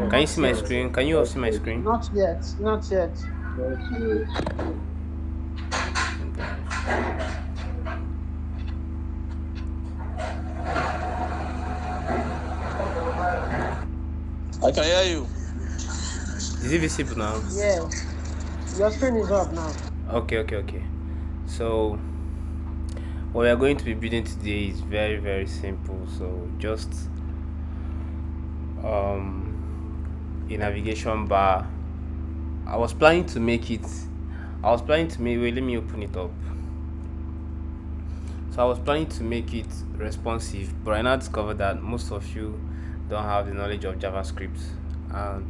Can you Not see my yet. screen? Can you all see my screen? Not yet. Not yet. I can hear you. Is it visible now? Yes. Your screen is up now. Okay. So what we are going to be building today is very simple. So just a navigation bar. I was planning to make it. I was planning to make. Wait, let me open it up. So I was planning to make it responsive, but I now discovered that most of you don't have the knowledge of JavaScript, and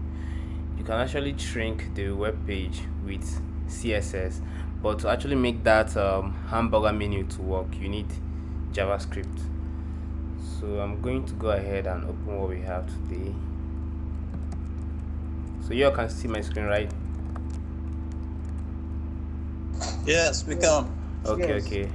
you can actually shrink the web page with CSS. But to actually make that hamburger menu to work, you need JavaScript. So I'm going to go ahead and open what we have today. So you all can see my screen, right? Yes, we can. Yes. Okay.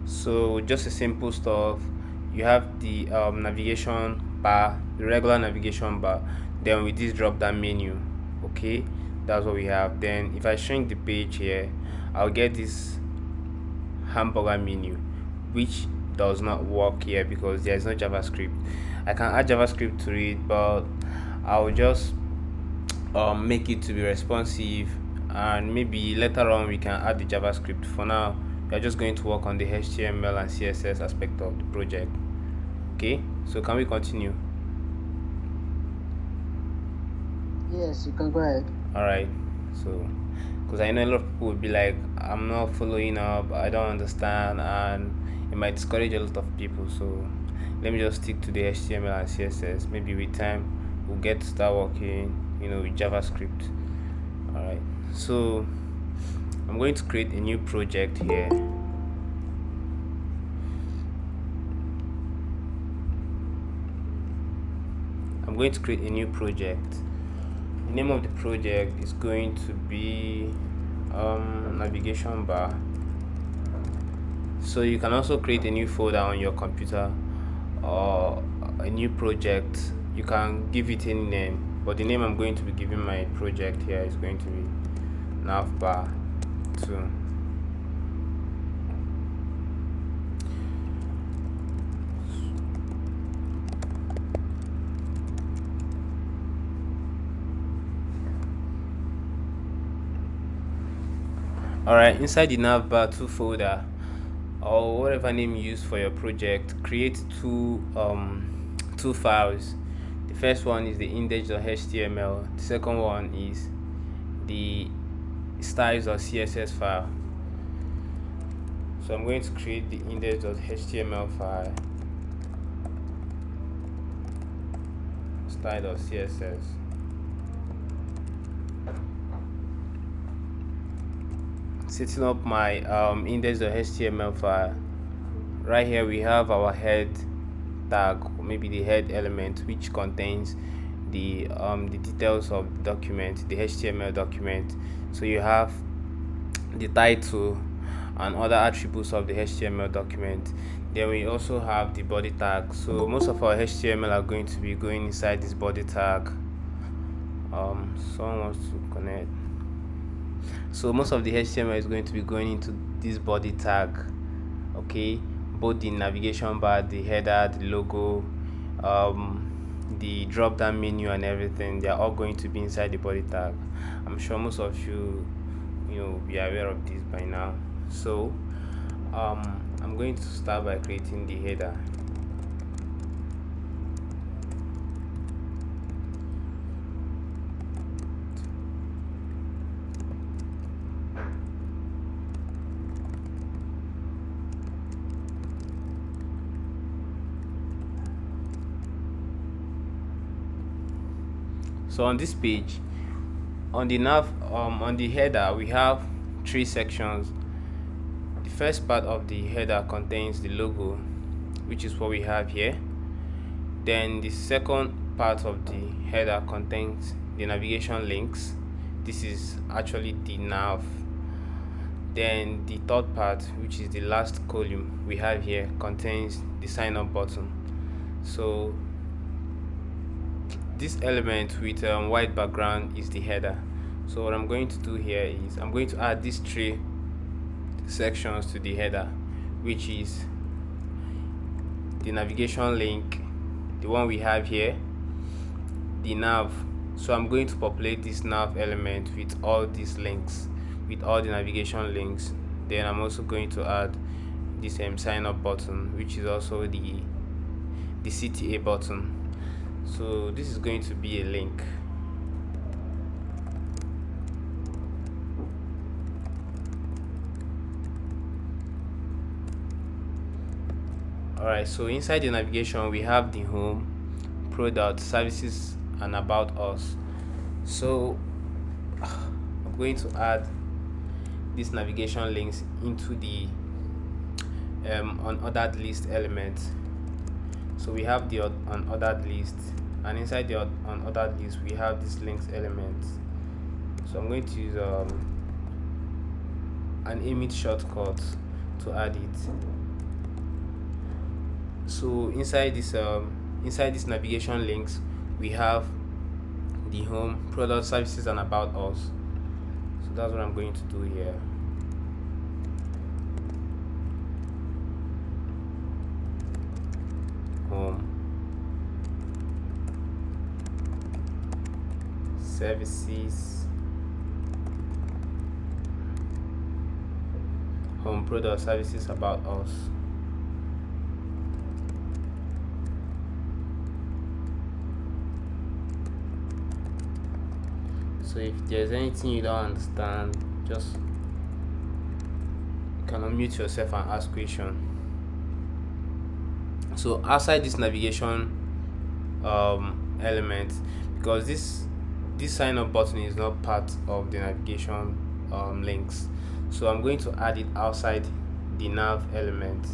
So just a simple stuff. You have the navigation bar, the regular navigation bar, then with this drop down menu. Okay, that's what we have. Then if I shrink the page here, I'll get this hamburger menu, which does not work here because there's no JavaScript. I can add JavaScript to it, but I'll just make it to be responsive, and maybe later on we can add the JavaScript. For now, we are just going to work on the HTML and CSS aspect of the project. Okay, so can we continue? Yes, you can go ahead. All right. So because I know a lot of people will be like, I'm not following up, I don't understand, and it might discourage a lot of people. So let me just stick to the HTML and CSS. Maybe with time we'll get to start working, with JavaScript. All right. So I'm going to create a new project here. I'm going to create a new project. The name of the project is going to be navigation bar. So you can also create a new folder on your computer or a new project. You can give it any name, but the name I'm going to be giving my project here is going to be navbar 2. Alright, inside the navbar 2 folder, or whatever name you use for your project, create two files. The first one is the index.html. The second one is the styles.css file. So I'm going to create the index.html file, style.css. Setting up my index.html file. Right here we have our head tag, maybe the head element, which contains the details of the document, the HTML document. So you have the title and other attributes of the HTML document. Then we also have the body tag. So most of our HTML are going to be going inside this body tag. Someone wants to connect. So most of the HTML is going to be going into this body tag. Okay, both the navigation bar, the header, the logo, the drop down menu and everything, they are all going to be inside the body tag. I'm sure most of you be aware of this by now. So I'm going to start by creating the header. So on this page, on the header, we have 3 sections. The first part of the header contains the logo, which is what we have here. Then the second part of the header contains the navigation links. This is actually the nav. Then the third part, which is the last column we have here, contains the sign up button. So this element with white background is the header. So what I'm going to do here is I'm going to add these three sections to the header, which is the navigation link, the one we have here, the nav. So I'm going to populate this nav element with all these links, with all the navigation links. Then I'm also going to add this sign up button, which is also the CTA button. So this is going to be a link. Alright, so inside the navigation we have the home, product, services, and about us. So I'm going to add these navigation links into the unordered list element. So we have the unordered list, and inside the unordered list we have this links element. So I'm going to use an image shortcut to add it. So inside this navigation links we have the home, product, services, and about us. So that's what I'm going to do here. Home, services, home, product, services, about us. So if there's anything you don't understand, just you can unmute yourself and ask question. So outside this navigation element, because this sign up button is not part of the navigation links, so I'm going to add it outside the nav element.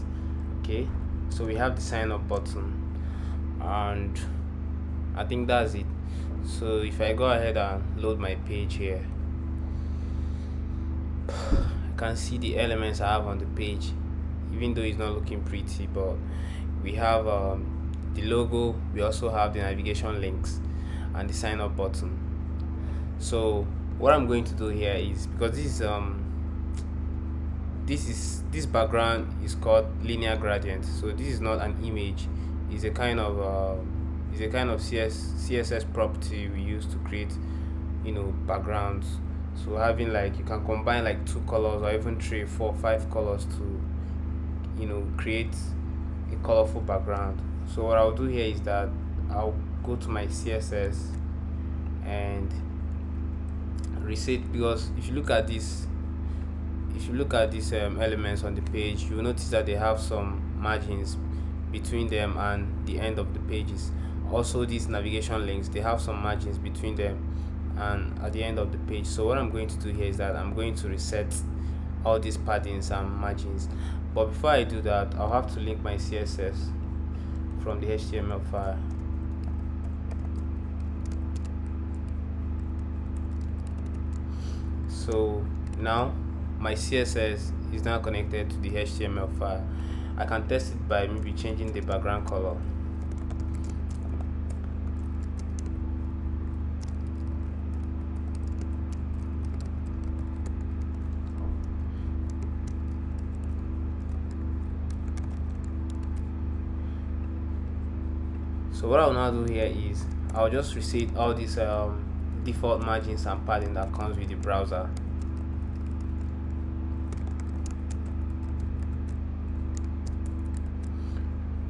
Okay, so we have the sign up button, and I think that's it. So if I go ahead and load my page here, I can see the elements I have on the page, even though it's not looking pretty. But we have the logo, we also have the navigation links and the sign up button. So what I'm going to do here is, because this background is called linear gradient, so this is not an image, it's a kind of CSS property we use to create backgrounds. So having, like, you can combine like 2 colors or even 3, 4, 5 colors to create a colorful background. So what I'll do here is that I'll go to my CSS and reset, because if you look at these elements on the page, you will notice that they have some margins between them and the end of the pages. Also, these navigation links, they have some margins between them and at the end of the page. So what I'm going to do here is that I'm going to reset all these paddings and margins. But before I do that, I'll have to link my CSS from the HTML file. So now my CSS is now connected to the HTML file. I can test it by maybe changing the background color. So what I'll now do here is I'll just reset all these default margins and padding that comes with the browser.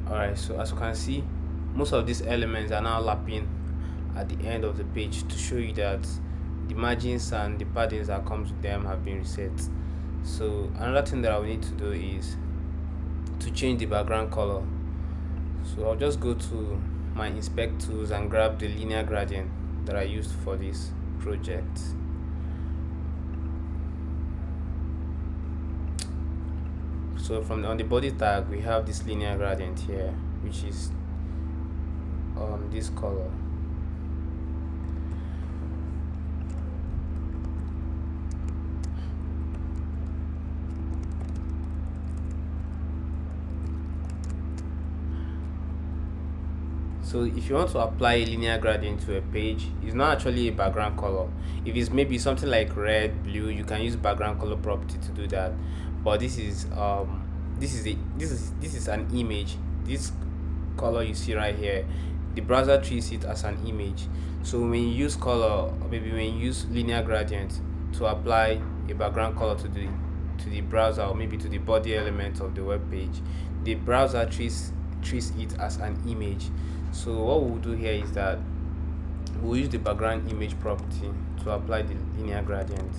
Alright, so as you can see, most of these elements are now lapping at the end of the page to show you that the margins and the paddings that comes with them have been reset. So another thing that I will need to do is to change the background color. So I'll just go to my inspect tools and grab the linear gradient that I used for this project. So on the body tag we have this linear gradient here, which is this color. So if you want to apply a linear gradient to a page, it's not actually a background color. If it's maybe something like red, blue, you can use background color property to do that. But this is an image. This color you see right here, the browser treats it as an image. So when you use color, or maybe when you use linear gradient to apply a background color to the browser, or maybe to the body element of the web page, the browser treats it as an image. So what we'll do here is that we'll use the background image property to apply the linear gradient.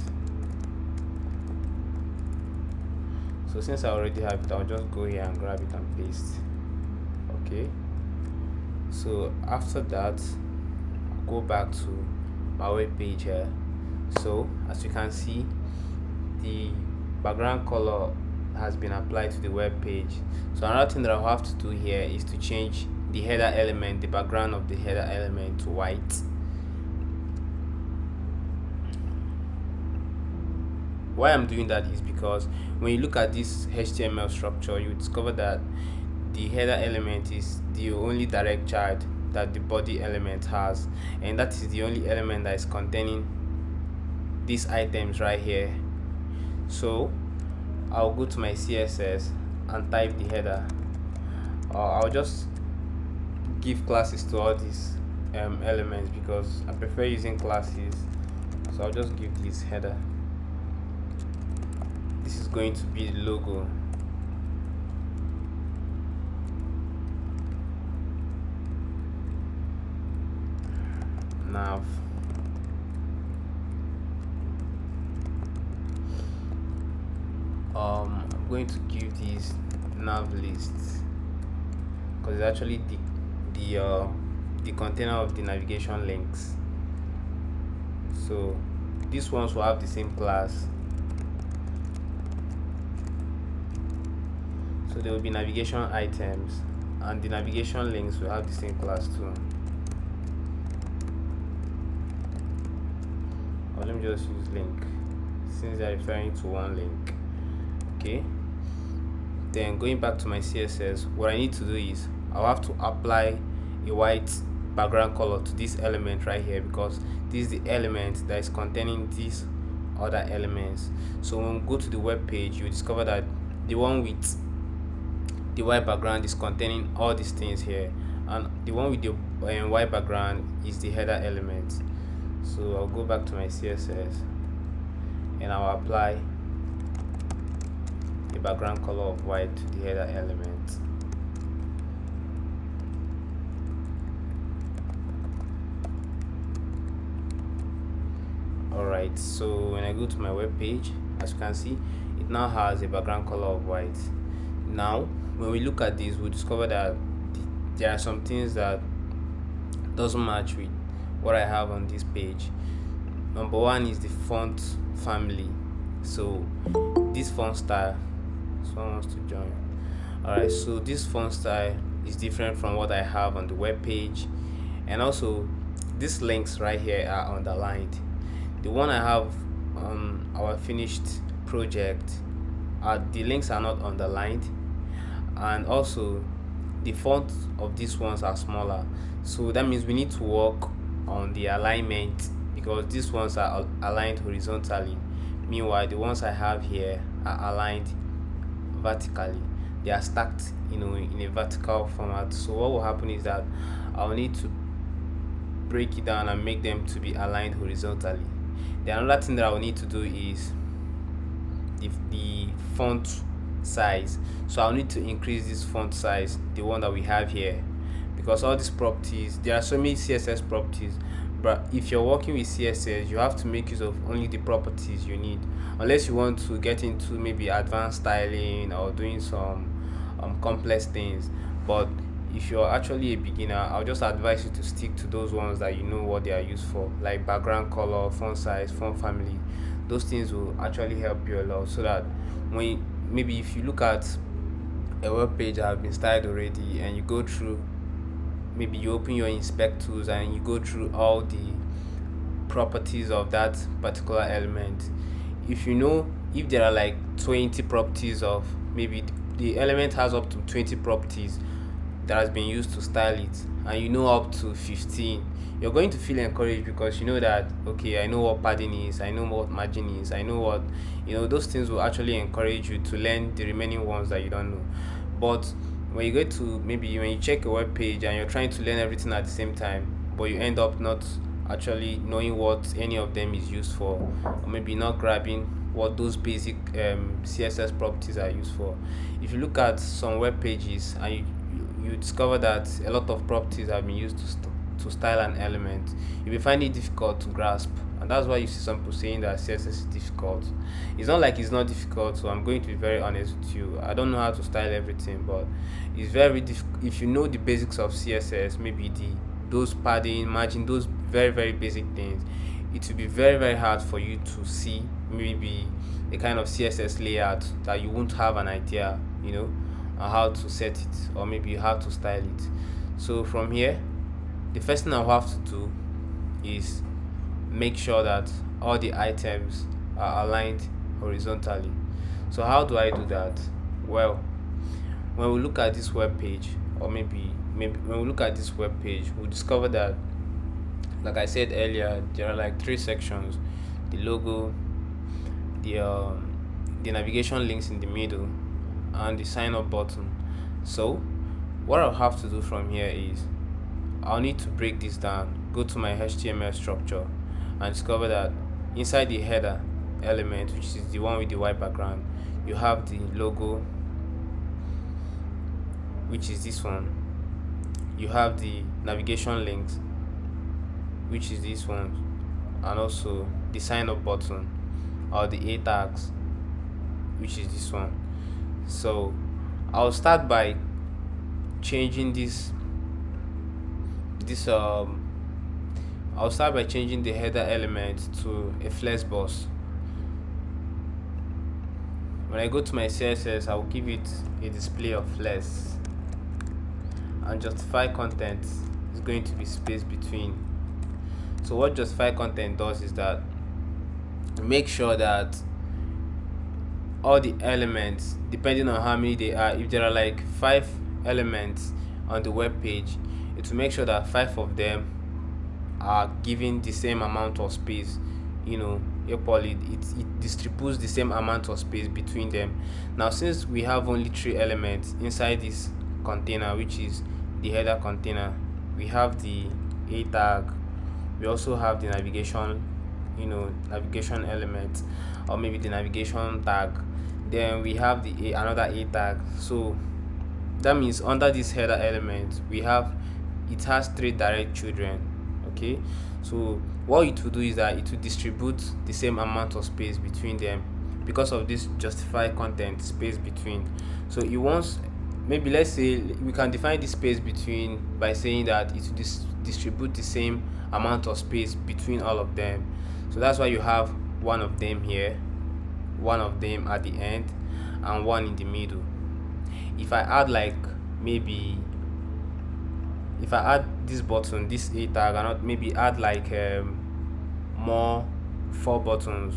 So since I already have it, I'll just go here and grab it and paste. Okay, so after that, I'll go back to my web page here. So as you can see, the background color has been applied to the web page. So another thing that I'll have to do here is to change the header element, the background of the header element, to white. Why I'm doing that is because when you look at this HTML structure, you discover that the header element is the only direct child that the body element has, and that is the only element that is containing these items right here. So I'll go to my CSS and type the header. I'll just give classes to all these elements because I prefer using classes. So I'll just give this header. This is going to be the logo. Nav. I'm going to give these nav lists because it's actually the container of the navigation links. So these ones will have the same class. So there will be navigation items, and the navigation links will have the same class too. Or let me just use link since they're referring to one link. Okay, then going back to my CSS, what I need to do is I'll have to apply a white background color to this element right here because this is the element that is containing these other elements. So when we go to the web page, you discover that the one with the white background is containing all these things here, and the one with the white background is the header element. So I'll go back to my CSS and I'll apply the background color of white to the header element. Alright, so when I go to my web page, as you can see, it now has a background color of white. Now when we look at this, we discover that there are some things that doesn't match with what I have on this page. Number one is the font family. So this font style, someone wants to join. Alright, so this font style is different from what I have on the web page, and also these links right here are underlined. The one I have on our finished project, the links are not underlined, and also the font of these ones are smaller. So that means we need to work on the alignment because these ones are aligned horizontally, meanwhile the ones I have here are aligned vertically. They are stacked in a vertical format. So what will happen is that I'll need to break it down and make them to be aligned horizontally. The another thing that I will need to do is the font size. So I'll need to increase this font size, the one that we have here, because all these properties, there are so many CSS properties, but if you're working with CSS, you have to make use of only the properties you need, unless you want to get into maybe advanced styling or doing some complex things. But if you're actually a beginner, I'll just advise you to stick to those ones that you know what they are used for, like background color, font size, font family. Those things will actually help you a lot, so that when maybe if you look at a web page that has been styled already and you go through maybe you open your inspect tools and you go through all the properties of that particular element. If you know, if there are like 20 properties of, maybe the element has up to 20 properties that has been used to style it, and you know up to 15, you're going to feel encouraged because you know that, okay, I know what padding is, I know what margin is, I know what, those things will actually encourage you to learn the remaining ones that you don't know. But when you go to, maybe when you check a web page and you're trying to learn everything at the same time, but you end up not actually knowing what any of them is used for, or maybe not grabbing what those basic css properties are used for. If you look at some web pages and you discover that a lot of properties have been used to style an element, you will find it difficult to grasp. And that's why you see some people saying that css is difficult. It's not like it's not difficult, so I'm going to be very honest with you. I don't know how to style everything, but it's very difficult. If you know the basics of css, maybe those padding, margin, those very very basic things, it will be very very hard for you to see maybe a kind of css layout that you won't have an idea, on how to set it, or maybe how to style it. So from here, the first thing I'll have to do is make sure that all the items are aligned horizontally. So how do I do that? Well, when we look at this web page, or maybe when we look at this web page, we'll discover that, like I said earlier, there are like three sections: the logo, the navigation links in the middle, and the sign up button. So what I'll have to do from here is I'll need to break this down, go to my HTML structure, and discover that inside the header element, which is the one with the white background, you have the logo, which is this one. You have the navigation links, which is this one, and also the sign up button, or the a tags, which is this one. So I'll start by changing I'll start by changing the header element to a flex box. When I go to my css, I'll give it a display of flex, and justify content is going to be space between. So what justify content does is that make sure that all the elements, depending on how many they are, if there are like 5 elements on the web page, it will make sure that 5 of them are given the same amount of space, equally. It distributes the same amount of space between them. Now, since we have only 3 elements inside this container, which is the header container, we have the a tag, we also have the navigation element, or maybe the navigation tag, then we have another a tag. So that means under this header element, it has 3 direct children. Okay, so what it will do is that it will distribute the same amount of space between them because of this justify content space between. So it wants, maybe let's say we can define this space between by saying that it will distribute the same amount of space between all of them. So that's why you have one of them here, one of them at the end, and one in the middle. If I add if I add this button, this a tag, and not maybe add like more 4 buttons,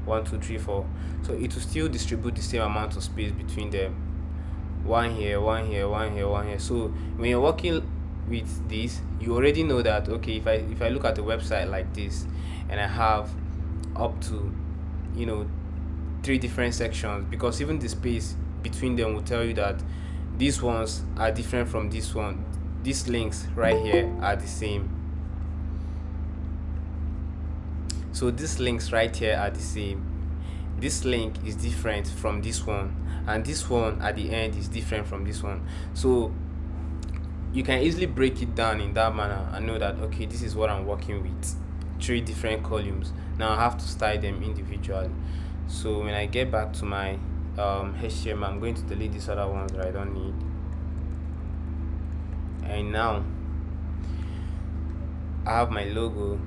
1 2 3 4, so it will still distribute the same amount of space between them. One here, one here, one here, one here. So when you're working with this, you already know that, okay, if I look at a website like this and I have up to 3 different sections, because even the space between them will tell you that these ones are different from this one. These links right here are the same. So these links right here are the same. This link is different from this one, and this one at the end is different from this one. So you can easily break it down in that manner and know that, okay, this is what I'm working with, 3 different columns. Now I have to style them individually. So when I get back to my HTML, I'm going to delete these other ones that I don't need. And now I have my logo,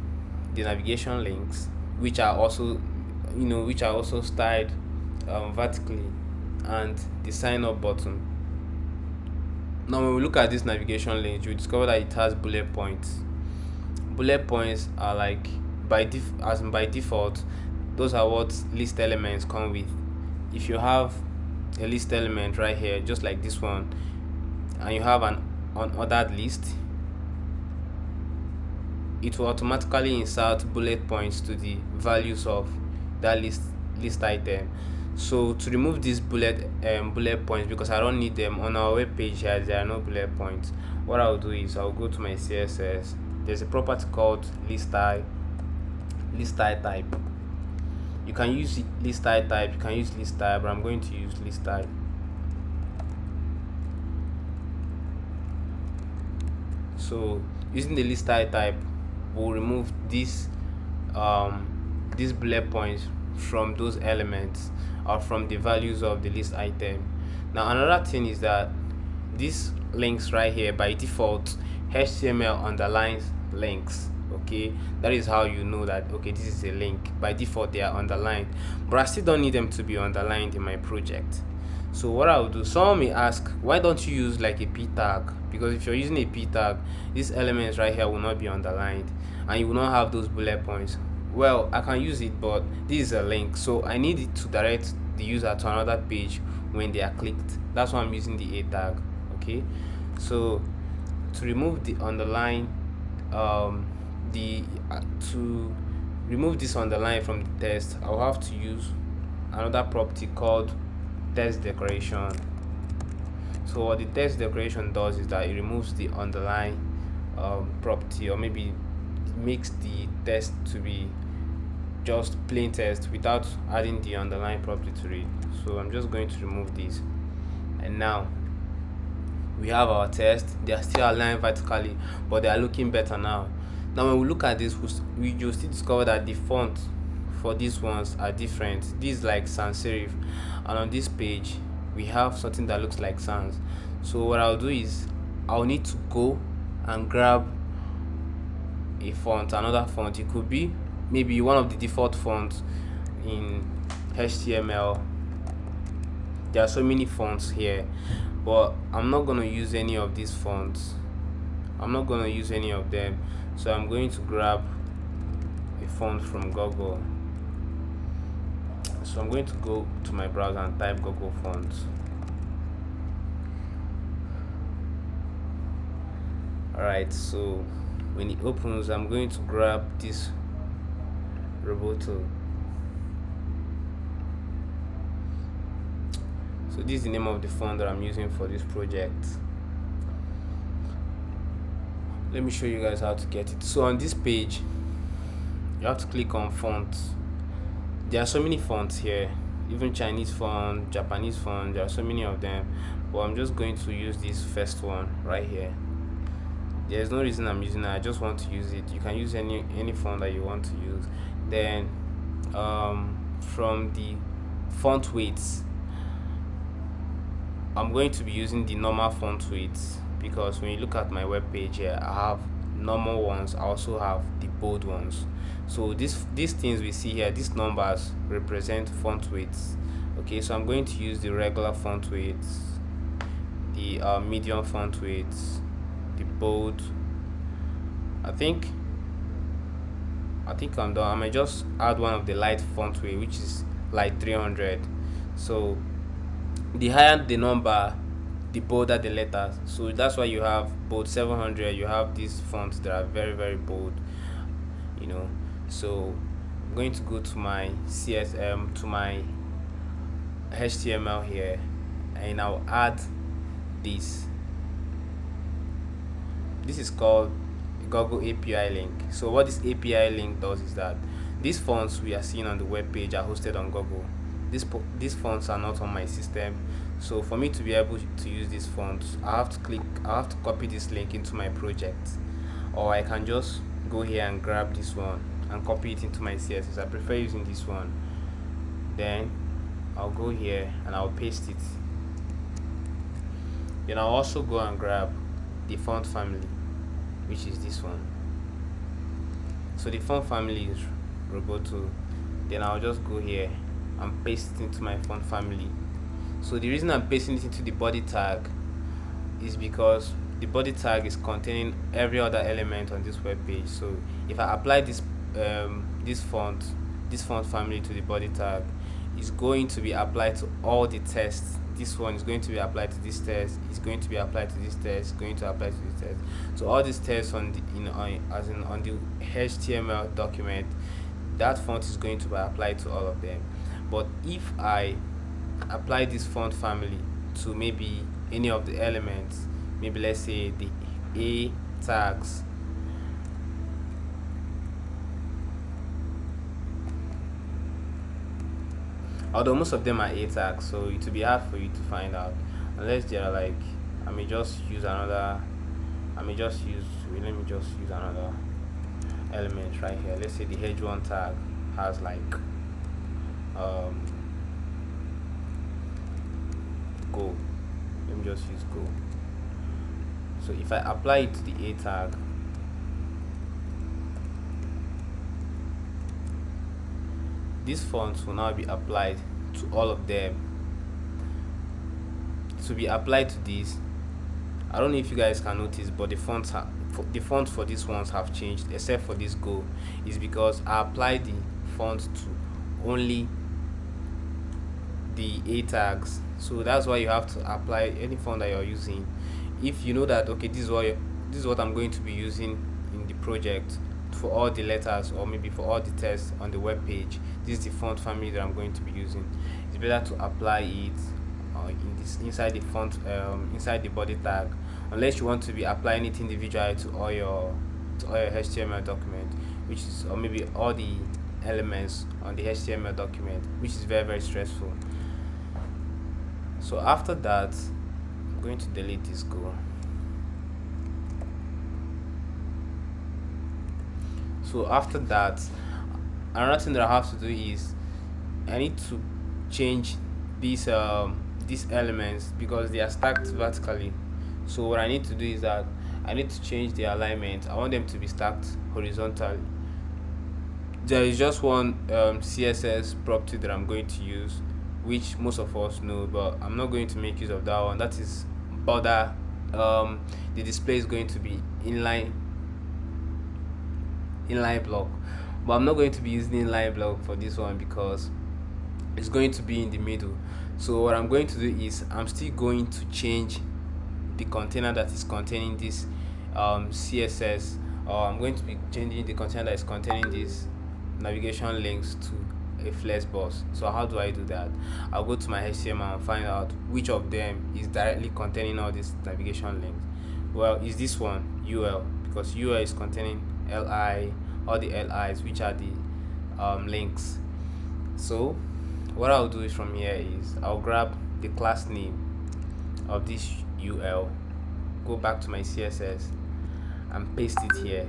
the navigation links, which are also styled vertically, and the sign up button. Now when we look at this navigation link, you discover that it has bullet points. Bullet points are like by default, those are what list elements come with. If you have a list element right here, just like this one, and you have an unordered list, it will automatically insert bullet points to the values of that list item. So to remove these bullet points, because I don't need them on our web page here, there are no bullet points. What I'll do is I'll go to my CSS. There's a property called list type. You can use list type, you can use list type, but I'm going to use list type. So using the list type will remove these bullet points from those elements or from the values of the list item. Now another thing is that these links right here, by default, HTML underlines links. Okay, that is how you know that okay, this is a link. By default they are underlined, but I still don't need them to be underlined in my project. So what I'll do, someone may ask, why don't you use like a p tag? Because if you're using a p tag, these elements right here will not be underlined and you will not have those bullet points. Well, I can use it, but this is a link, so I need it to direct the user to another page when they are clicked. That's why I'm using the a tag. Okay, so to remove the underline, to remove this underline from the text, I'll have to use another property called text decoration. So what the text decoration does is that it removes the underline property, or maybe it makes the text to be just plain text without adding the underline property to it. So I'm just going to remove this, and now we have our text. They are still aligned vertically, but they are looking better now. Now when we look at this, we just discover that the font for these ones are different. This is like sans serif, and on this page we have something that looks like sans. So what I'll do is I'll need to go and grab a font, another font. It could be maybe one of the default fonts in HTML. There are so many fonts here, but I'm not going to use any of these fonts. I'm not going to use any of them, so I'm going to grab a font from Google. So I'm going to go to my browser and type Google fonts. Alright, so when it opens, I'm going to grab this Roboto. So this is the name of the font that I'm using for this project. Let me show you guys how to get it. So on this page, you have to click on fonts. There are so many fonts here, even Chinese font, Japanese font, there are so many of them, but I'm just going to use this first one right here. There's no reason I'm using it, I just want to use it. You can use any font that you want to use. Then from the font weights, I'm going to be using the normal font weights, because when you look at my web page here, I have normal ones, I also have the bold ones. So these things we see here, these numbers represent font weights. Okay, so I'm going to use the regular font weights, the medium font weights, the bold. I think I'm done. I might just add one of the light font weight, which is like 300. So the higher the number, the bolder the letters. So that's why you have bold 700. You have these fonts that are very, very bold, you know. So I'm going to go to my CSM, to my HTML here, and I'll add this. This is called Google API link. So what this API link does is that these fonts we are seeing on the web page are hosted on Google. These fonts are not on my system. So for me to be able to use these fonts, I have to copy this link into my project, or I can just go here and grab this one and copy it into my CSS. I prefer using this one. Then I'll go here and I'll paste it. Then I'll also go and grab the font family, which is this one. So the font family is Roboto. Then I'll just go here and paste it into my font family. So the reason I'm pasting it into the body tag is because the body tag is containing every other element on this web page. So if I apply this font family to the body tag, it's going to be applied to all the tests. This one is going to be applied to this test, it's going to be applied to this test, going to apply to this test. So all these tests on the as in on the HTML document, that font is going to be applied to all of them. But if I apply this font family to maybe any of the elements, maybe let's say the A tags, although most of them are A tags, so it will be hard for you to find out unless they are like, I may just use another, I may just use, wait, let me just use another element right here. Let's say the H1 tag has like go. Let me just use go. So if I apply it to the A tag, these fonts will now be applied to all of them. To be applied to these, I don't know if you guys can notice, but the fonts for these ones have changed, except for this go. Is because I applied the font to only the A tags. So that's why you have to apply any font that you're using. If you know that, okay, this is what I'm going to be using in the project for all the letters, or maybe for all the tests on the web page, this is the font family that I'm going to be using. It's better to apply it in this inside the font, inside the body tag, unless you want to be applying it individually to all your HTML document, which is, or maybe all the elements on the HTML document, which is very, very stressful. So after that, I'm going to delete this go. So after that, another thing that I have to do is I need to change these elements because they are stacked vertically. So what I need to do is that I need to change the alignment. I want them to be stacked horizontally. There is just one CSS property that I'm going to use, which most of us know, but I'm not going to make use of that one. That is border. The display is going to be inline block, but I'm not going to be using inline block for this one because it's going to be in the middle. So what I'm going to do is I'm still going to change the container that is containing this CSS, or I'm going to be changing the container that is containing these navigation links to a flex box. So how do I do that? I'll go to my HTML and find out which of them is directly containing all these navigation links. Well, is this one UL, because UL is containing LI, all the LIs, which are the links. So what I'll do is from here is I'll grab the class name of this UL, go back to my CSS and paste it here.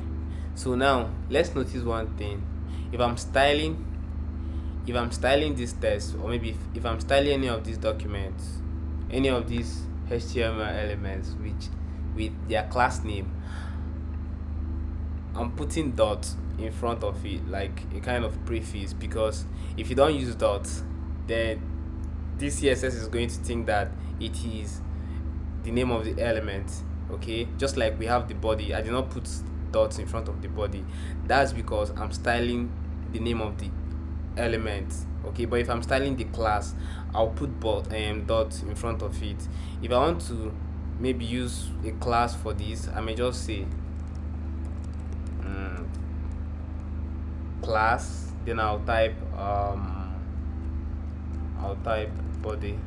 So now let's notice one thing. If I'm styling this text, or maybe if I'm styling any of these documents, any of these HTML elements with their class name, I'm putting dots in front of it, like a kind of prefix, because if you don't use dots, then this CSS is going to think that it is the name of the element. Okay, just like we have the body, I did not put dots in front of the body. That's because I'm styling the name of the element. Okay, but if I'm styling the class, I'll put dots in front of it. If I want to maybe use a class for this, I may just say class, then I'll type body,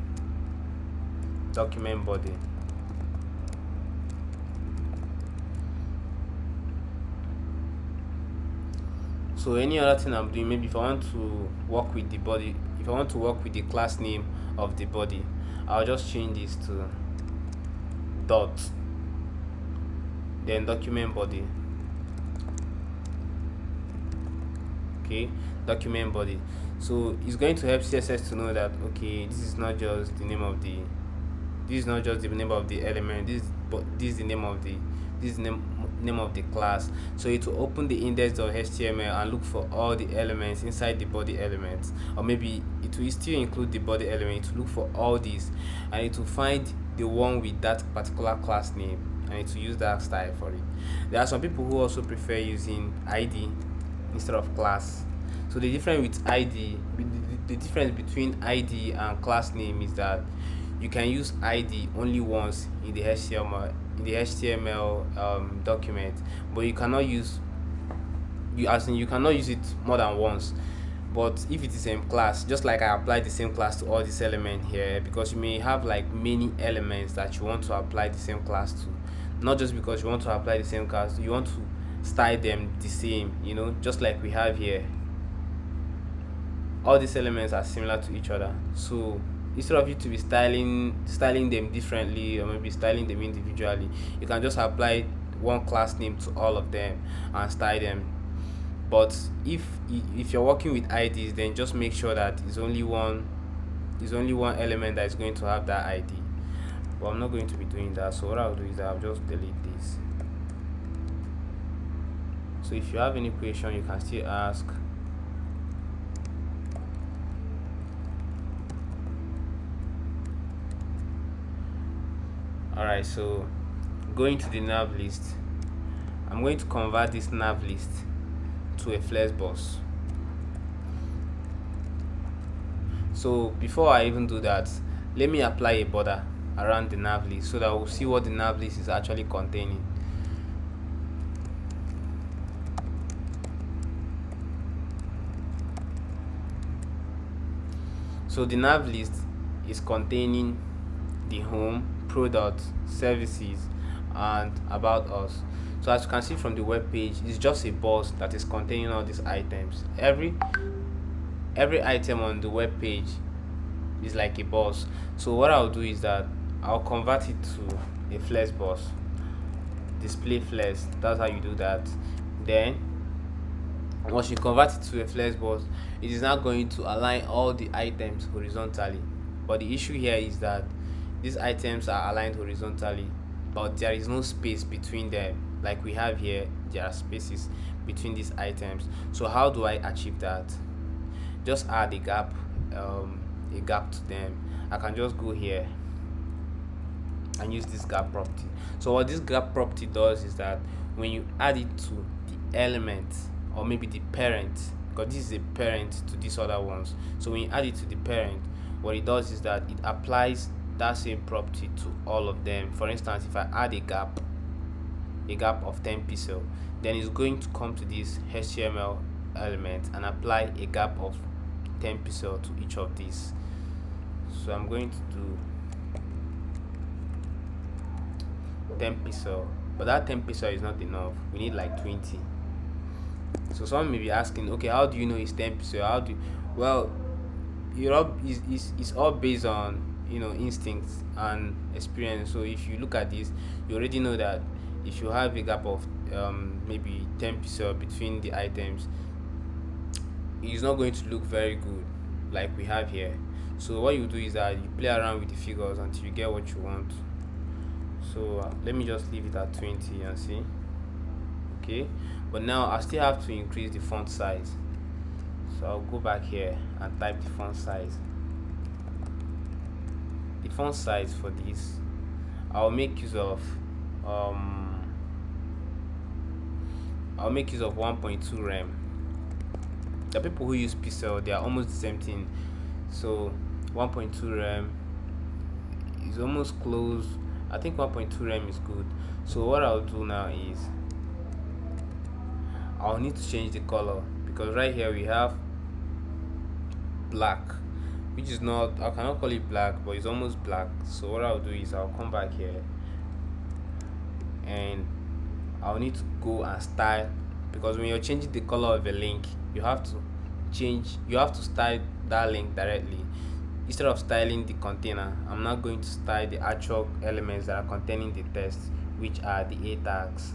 document body. So any other thing I'm doing, maybe if I want to work with the body, if I want to work with the class name of the body, I'll just change this to dot, then document body. Okay, document body. So it's going to help CSS to know that, okay, this is not just the name of the element, this is the name of the class. So it will open the index.html and look for all the elements inside the body elements, or maybe it will still include the body element. To look for all these, and it will find the one with that particular class name, and it will use that style for it. There are some people who also prefer using id instead of class. So the difference between id and class name is that you can use id only once in the html document, but you cannot use it more than once. But if it is in class, just like I applied the same class to all these elements here, because you may have like many elements that you want to apply the same class to. Not just because you want to apply the same class, you want to style them the same, just like we have here. All these elements are similar to each other. So instead of you to be styling them differently, or maybe styling them individually, you can just apply one class name to all of them and style them. But if you're working with IDs, then just make sure that it's only one element that is going to have that ID. But I'm not going to be doing that, so what I'll do is I'll just delete this. So if you have any question, you can still ask. Alright, so going to the nav list, I'm going to convert this nav list to a flex bus. So before I even do that, let me apply a border around the nav list so that we'll see what the nav list is actually containing. So the nav list is containing the home, products, services, and about us. So as you can see from the web page, it's just a bus that is containing all these items. Every item on the web page is like a bus. So what I'll do is that I'll convert it to a flex bus. Display flex, that's how you do that. Then once you convert it to a flex bus, it is now going to align all the items horizontally. But the issue here is that these items are aligned horizontally, but there is no space between them. Like we have here, there are spaces between these items. So how do I achieve that? Just add a gap to them. I can just go here and use this gap property. So what this gap property does is that when you add it to the element, or maybe the parent, because this is a parent to these other ones, so when you add it to the parent, what it does is that it applies that same property to all of them. For instance, if I add a gap of 10 pixel, then it's going to come to this HTML element and apply a gap of 10 pixel to each of these. So I'm going to do 10 pixel, but that 10 pixel is not enough. We need like 20. So someone may be asking, okay, how do you know it's 10 pixel? Well, it's all based on instincts and experience. So if you look at this, you already know that if you have a gap of maybe 10 pixel between the items, it's not going to look very good like we have here. So what you do is that you play around with the figures until you get what you want. So let me just leave it at 20 and see. Okay, but now I still have to increase the font size. So I'll go back here and type the font size. The font size for this, I'll make use of 1.2 rem. The people who use pixel, they are almost the same thing. So 1.2 rem is almost close. I think 1.2 rem is good. So what I'll do now is I'll need to change the color, because right here we have black, which is not, I cannot call it black, but it's almost black. So what I'll do is I'll come back here and I'll need to go and style, because when you're changing the color of a link, you have to style that link directly. Instead of styling the container, I'm not going to style the actual elements that are containing the text, which are the A tags.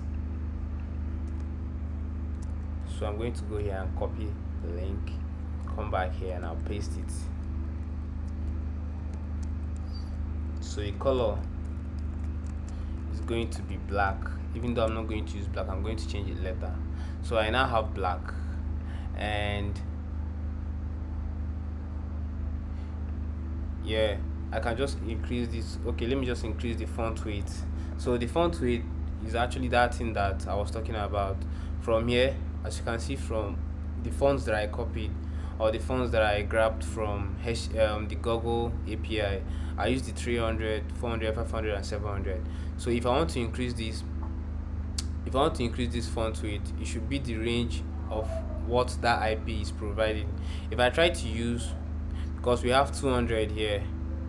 So I'm going to go here and copy the link, come back here and I'll paste it. So the color is going to be black. Even though I'm not going to use black, I'm going to change it later. So I now have black, and yeah, I can just increase this. Okay, let me just increase the font weight. So the font weight is actually that thing that I was talking about. From here, as you can see from the fonts that I copied or the fonts that I grabbed from the Google API, I use the 300, 400, 500, and 700. So if I want to increase this font weight, it should be the range of what that IP is providing. If I try to use, because we have 200 here,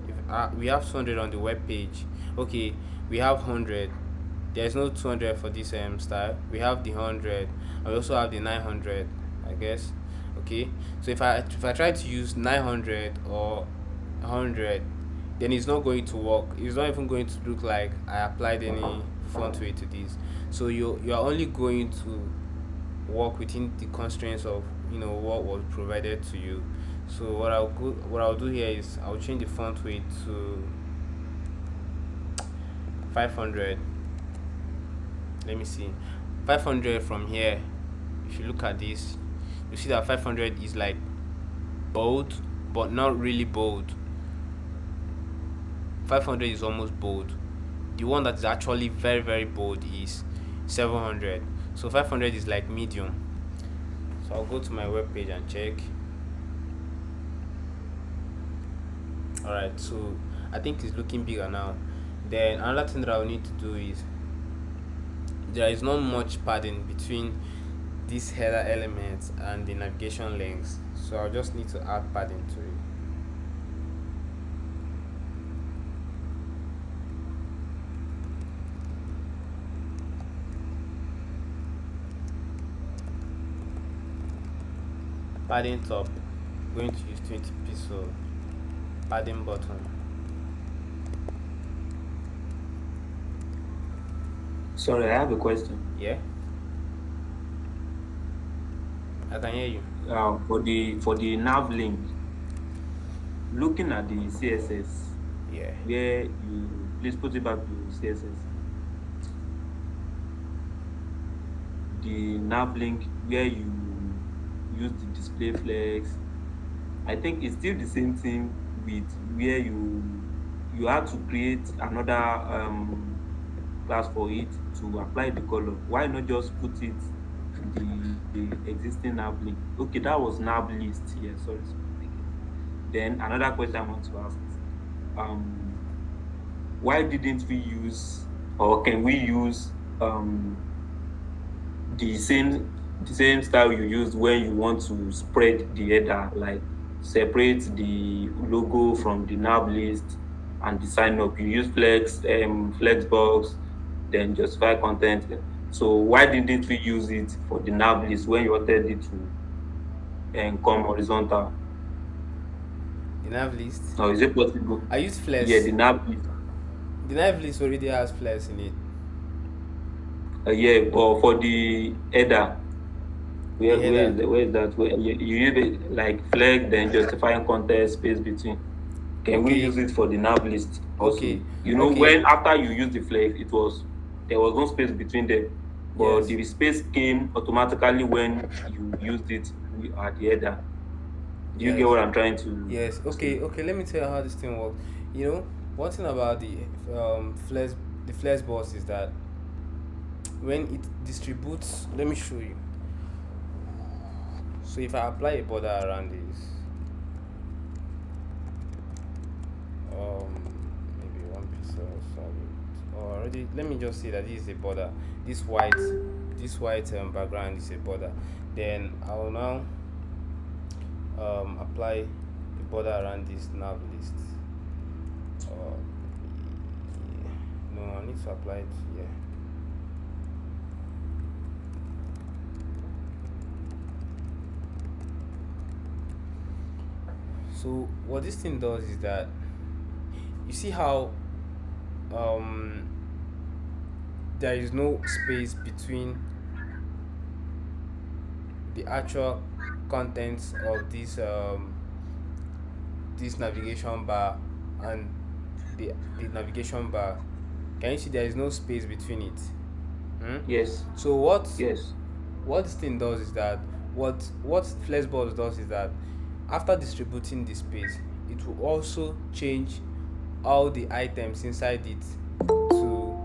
if we have 200 on the web page, okay, we have 100. There is no 200 for this style. We have the 100, and we also have the 900, I guess. Okay, so if I try to use 900 or 100, then it's not going to work. It's not even going to look like I applied any font weight to this. So you are only going to work within the constraints of what was provided to you. So what I'll do here is I'll change the font weight to 500. Let me see, 500. From here, if you look at this, you see that 500 is like bold, but not really bold. 500 is almost bold. The one that is actually very very bold is 700. So 500 is like medium. So I'll go to my web page and check. All right, so I think it's looking bigger now. Then another thing that I'll need to do is, there is not much padding between these header elements and the navigation links, so I'll just need to add padding to it. Padding top, going to use 20 pixel. Padding button. Sorry, I have a question. Yeah, I can hear you. For the nav link, looking at the CSS, Yeah. where you please put it back to CSS. The nav link where you use the display flex, I think it's still the same thing with where you have to create another class for it to apply the color. Why not just put it the existing nav link? Okay, that was nav list. Yeah, sorry. Then another question I want to ask is, um, why didn't we use, or can we use the same style you used when you want to spread the header, like separate the logo from the nav list and the sign up? You use flexbox, then justify content. So why didn't we use it for the nav list when you wanted it to come horizontal? The nav list. Or is it possible? I use flex. Yeah, the nav list. The nav list already has flex in it. Yeah, but for the header, where The where header. is the, where is that? Where you use it like flag, then justifying content space between. Can we Okay. use it for the nav list also? Okay. Okay. When after you use the flag, there was no space between them, but Yes. the space came automatically when you used it at the header. Do you get Yes. what I'm trying to Yes. say? Okay. Let me tell you how this thing works. One thing about the flex box is that when it distributes, let me show you. So if I apply a border around this, um, maybe 1 pixel solid, or already, let me just say that this is a border. This white background is a border. Then I will now apply a border around this nav list. Uh, no, I need to apply it here. So what this thing does is that, you see how um there is no space between the actual contents of this navigation bar and the navigation bar. Can you see there is no space between it? Yes, So yes, what this thing does is that, what Flexbox does is that, after distributing the space, it will also change all the items inside it to,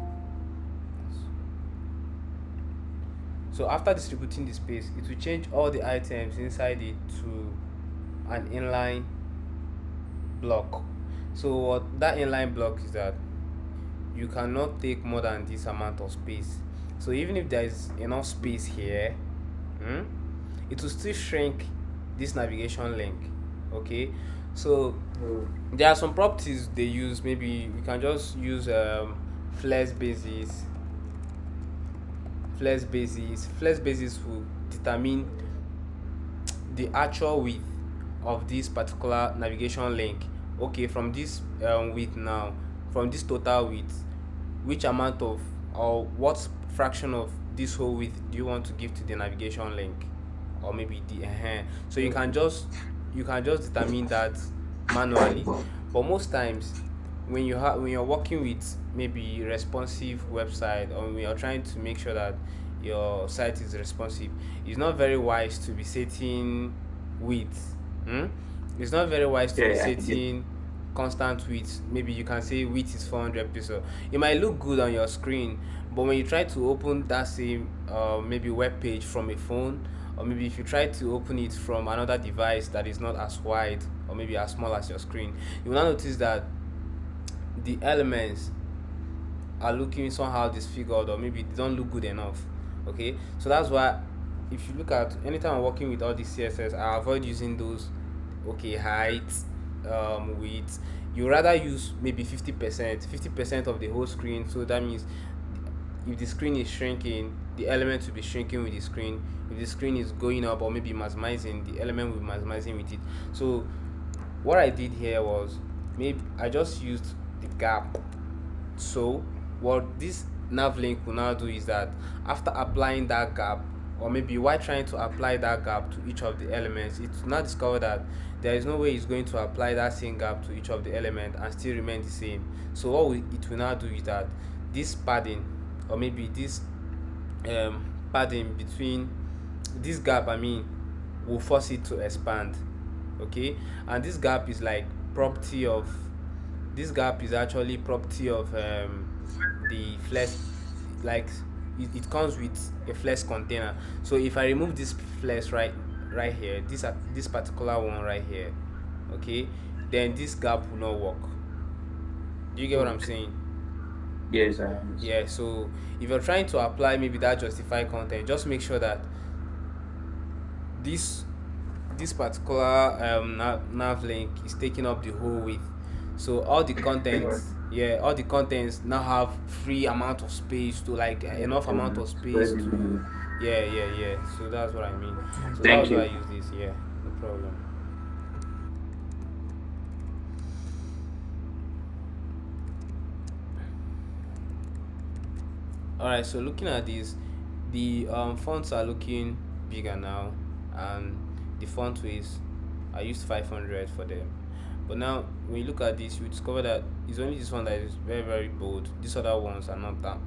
so after distributing the space, it will change all the items inside it to an inline block. So what that inline block is that you cannot take more than this amount of space. So even if there is enough space here, hmm, it will still shrink this navigation link. Okay, so there are some properties they use. Maybe we can just use flex basis. Flex basis will determine the actual width of this particular navigation link. Okay, from this width now, from this total width, which amount of, or what fraction of this whole width do you want to give to the navigation link, or maybe the so you can just determine that manually. But most times when you're working with maybe responsive website, or when you're trying to make sure that your site is responsive, it's not very wise to be setting width. Hmm? It's not very wise to be Yeah, yeah. setting constant width. Maybe you can say width is 400 pixel. It might look good on your screen, but when you try to open that same maybe web page from a phone, or maybe if you try to open it from another device that is not as wide or maybe as small as your screen, you will now notice that the elements are looking somehow disfigured, or maybe they don't look good enough. Okay, so that's why if you look at, anytime I'm working with all these CSS, I avoid using those. Okay, height, width. You rather use maybe 50% of the whole screen. So that means if the screen is shrinking, the element will be shrinking with the screen. If the screen is going up or maybe maximizing, the element will be maximizing with it. So what I did here was, maybe I just used the gap. So what this nav link will now do is that after applying that gap, or maybe while trying to apply that gap to each of the elements, it will now discover that there is no way it's going to apply that same gap to each of the elements and still remain the same. So it will now do is that this padding, or maybe this padding between this gap, will force it to expand. Okay, and property of this gap is actually property of the flex, like it comes with a flex container. So if I remove this flex right here, this particular one right here, okay, then this gap will not work. Do you get what I'm saying? Yes, I understand. Yeah, so if you're trying to apply maybe that justify content, just make sure that this this particular nav link is taking up the whole width. So all the contents, yeah, all the contents now have free amount of space to, like, enough amount of space to, yeah. So that's what I mean. So that Thank was why I you. use this. Yeah, no problem. All right, so looking at this, the fonts are looking bigger now, and the font weight, I used 500 for them. But now when you look at this, you discover that it's only this one that is very very bold. These other ones are not that,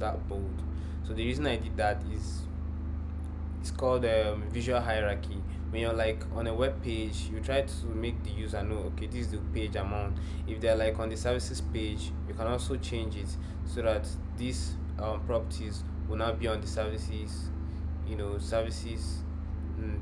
that bold. So the reason I did that is, it's called visual hierarchy. When you're like on a web page, you try to make the user know, okay, this is the page amount. If they're like on the services page, you can also change it so that these properties will not be on the services, services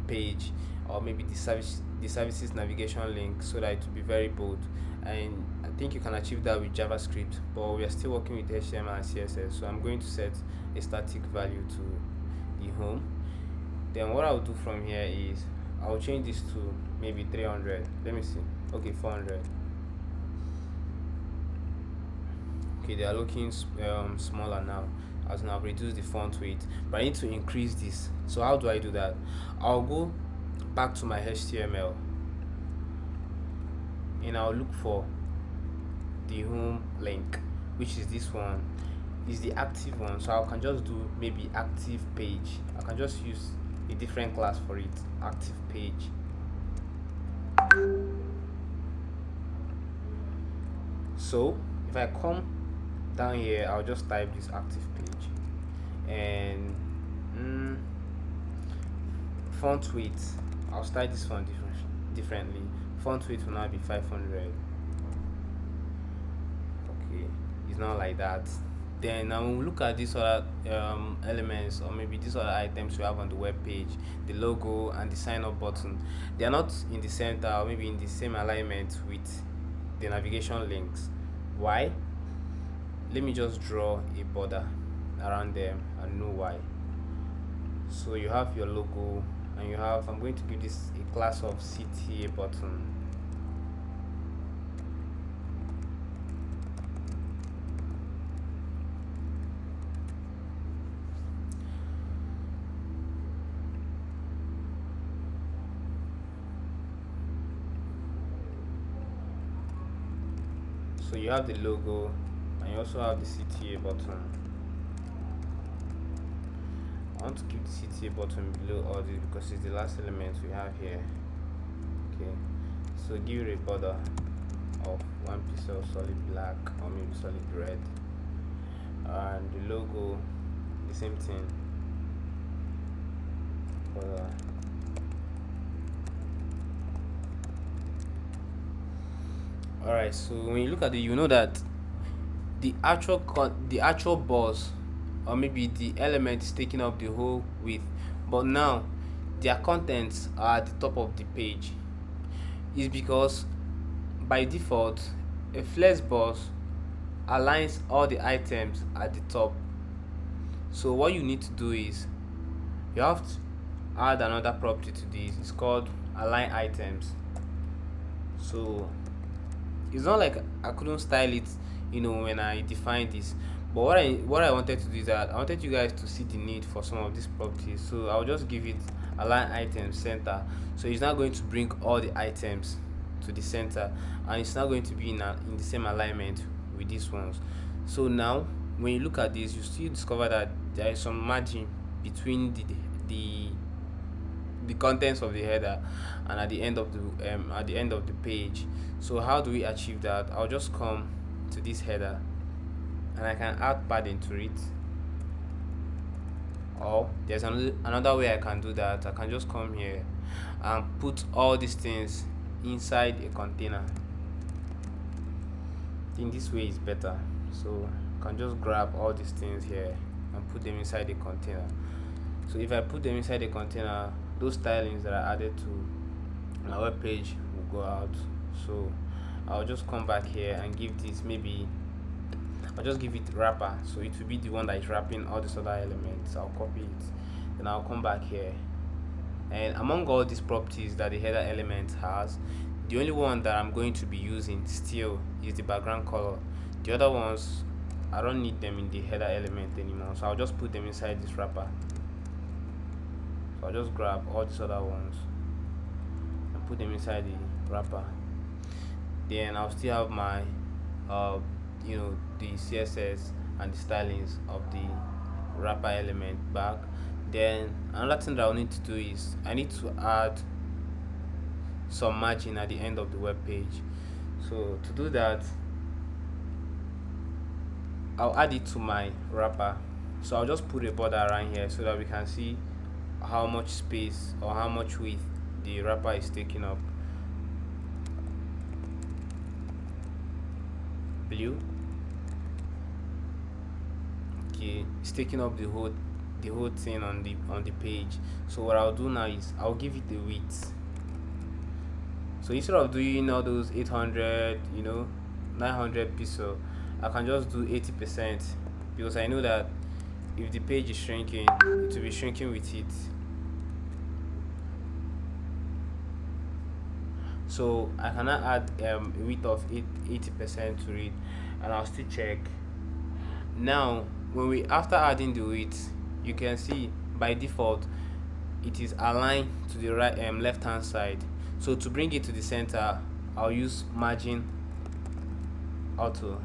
page, or maybe the services navigation link, so that it will be very bold. And I think you can achieve that with JavaScript, but we are still working with HTML and CSS. So I'm going to set a static value to the home. Then what I'll do from here is, I'll change this to maybe 300. Let me see. Okay, 400. Okay, they are looking smaller now, as now I've reduced the font weight, but I need to increase this. So how do I do that? I'll go back to my HTML, and I'll look for the home link, which is this one, is the active one. So I can just do maybe active page. I can just use a different class for it, active page. So if I come down here, I'll just type this active page, and font weight, I'll style this font differently. Font weight will now be 500. not like that. Then now when we look at these other elements, or maybe these other items we have on the web page, the logo and the sign up button, they are not in the center or maybe in the same alignment with the navigation links. Why? Let me just draw a border around them and know why. So you have your logo and you have, I'm going to give this a class of CTA button. So you have the logo and you also have the CTA button. I want to keep the CTA button below all this because it's the last element we have here. Okay, so give it a border of 1 pixel solid black or maybe solid red, and the logo the same thing, border. Alright, so when you look at it, you know that the actual boss or maybe the element is taking up the whole width, but now their contents are at the top of the page. Is because by default a flex boss aligns all the items at the top. So what you need to do is you have to add another property to this. It's called align items. So it's not like I couldn't style it, when I defined this. But what I wanted to do is that I wanted you guys to see the need for some of these properties. So I'll just give it align items center. So it's not going to bring all the items to the center, and it's not going to be in the same alignment with these ones. So now when you look at this, you still discover that there is some margin between the contents of the header and at the end of the page. So how do we achieve that? I'll just come to this header and I can add padding to it, or there's another way I can do that. I can just come here and put all these things inside a container. I think this way is better. So I can just grab all these things here and put them inside the container. So if I put them inside the container, those stylings that are added to my web page will go out. So I'll just come back here and give this, maybe I'll just give it wrapper, so it will be the one that is wrapping all these other elements. I'll copy it, then I'll come back here, and among all these properties that the header element has, the only one that I'm going to be using still is the background color. The other ones, I don't need them in the header element anymore, so I'll just put them inside this wrapper. So I'll just grab all these other ones and put them inside the wrapper. Then I'll still have my the CSS and the stylings of the wrapper element back. Then another thing that I'll need to do is I need to add some margin at the end of the web page. So to do that, I'll add it to my wrapper. So I'll just put a border around here so that we can see how much space or how much width the wrapper is taking up. Blue. Okay, it's taking up the whole thing on the page. So what I'll do now is I'll give it the width. So instead of doing all those 800, 900 pixel, I can just do 80%, because I know that if the page is shrinking, it will be shrinking with it. So I cannot add a width of 80% to it, and I'll still check. Now after adding the width, you can see by default it is aligned to the right left hand side. So to bring it to the center, I'll use margin auto.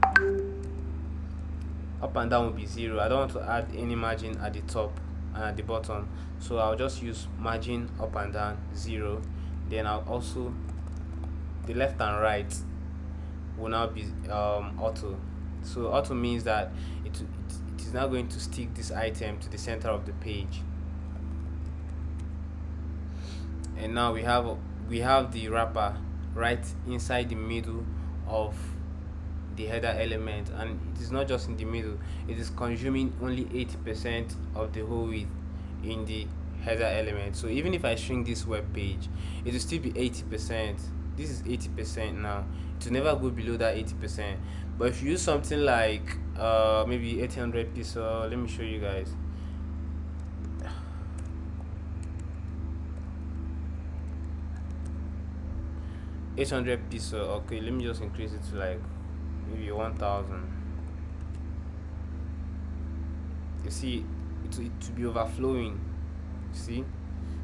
Up and down will be 0. I don't want to add any margin at the top and at the bottom, so I'll just use margin up and down 0. Then I'll also, the left and right will now be auto. So auto means that it is now going to stick this item to the center of the page. And now we have the wrapper right inside the middle of the header element, and it is not just in the middle, it is consuming only 80% of the whole width in the header element. So even if I shrink this web page, it will still be 80%. This is 80% now. It will never go below that 80%. But if you use something like maybe 800 pixel, let me show you guys. 800 pixel. Okay, let me just increase it to like maybe 1000. You see, it will be overflowing. See,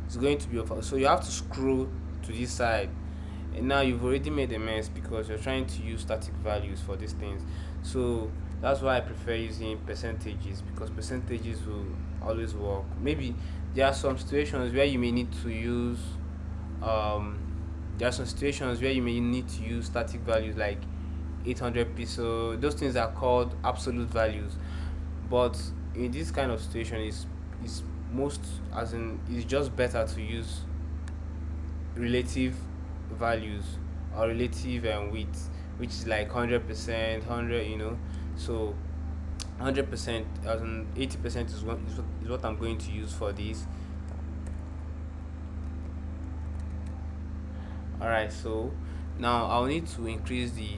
it's going to be over, so you have to scroll to this side, and now you've already made a mess because you're trying to use static values for these things. So that's why I prefer using percentages, because percentages will always work. Maybe there are some situations where you may need to use um there are some situations where you may need to use static values like 800 pixel. Those things are called absolute values, but in this kind of situation is most, as in, it's just better to use relative values or relative width, which is like 100%, 100, so 100%, as in 80% is what I'm going to use for this. Alright, so now I'll need to increase the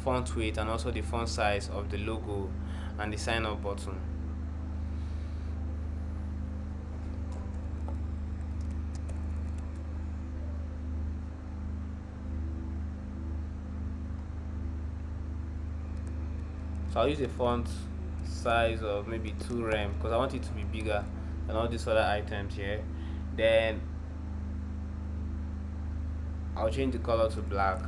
font weight and also the font size of the logo and the sign up button. So I'll use a font size of maybe 2 rem because I want it to be bigger than all these other items here. Then I'll change the color to black.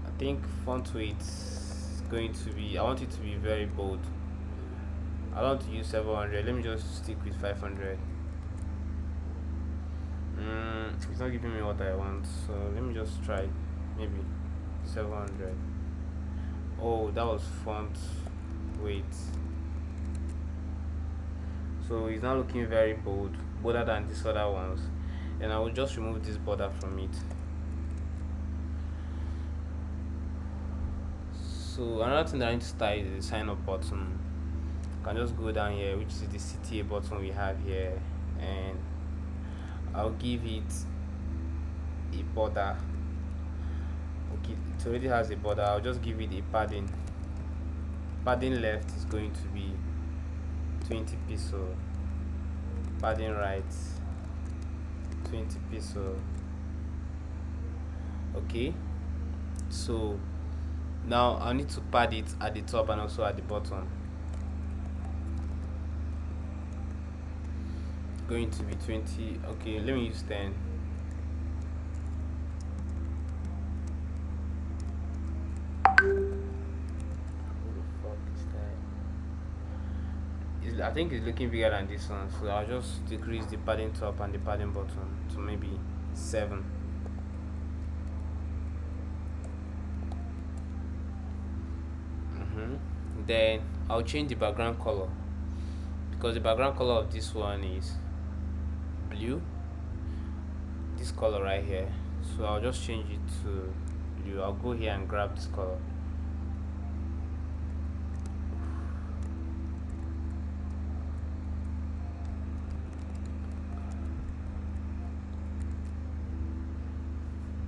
I think font weight is going to be, I want it to be very bold. I don't want to use 700. Let me just stick with 500. It's not giving me what I want, so let me just try maybe 700. Oh, that was font weight. So it's not looking very bold, bolder than these other ones. And I will just remove this border from it. So another thing that I need to start is the sign up button. I can just go down here, which is the CTA button we have here, and I'll give it a border. Okay, it already has a border. I'll just give it a padding. Padding left is going to be 20 pixel. Padding right 20 pixel. Okay, so now I need to pad it at the top and also at the bottom. Going to be 20. Okay, let me use 10. I think it's looking bigger than this one, so I'll just decrease the padding top and the padding bottom to maybe 7. Then I'll change the background color, because the background color of this one is blue, this color right here. So I'll just change it to blue. I'll go here and grab this color.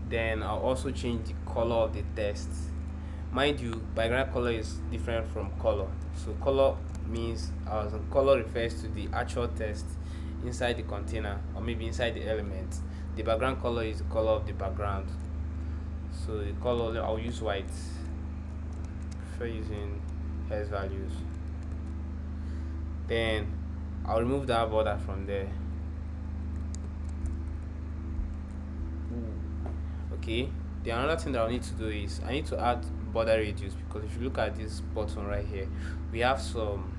Then I'll also change the color of the text. Mind you, background color is different from color. So color means, color refers to the actual text inside the container or maybe inside the element. The background color is the color of the background. So the color, I'll use white. Prefer using hex values. Then I'll remove that border from there. Okay, the another thing that I need to do is I need to add border radius, because if you look at this button right here, we have some,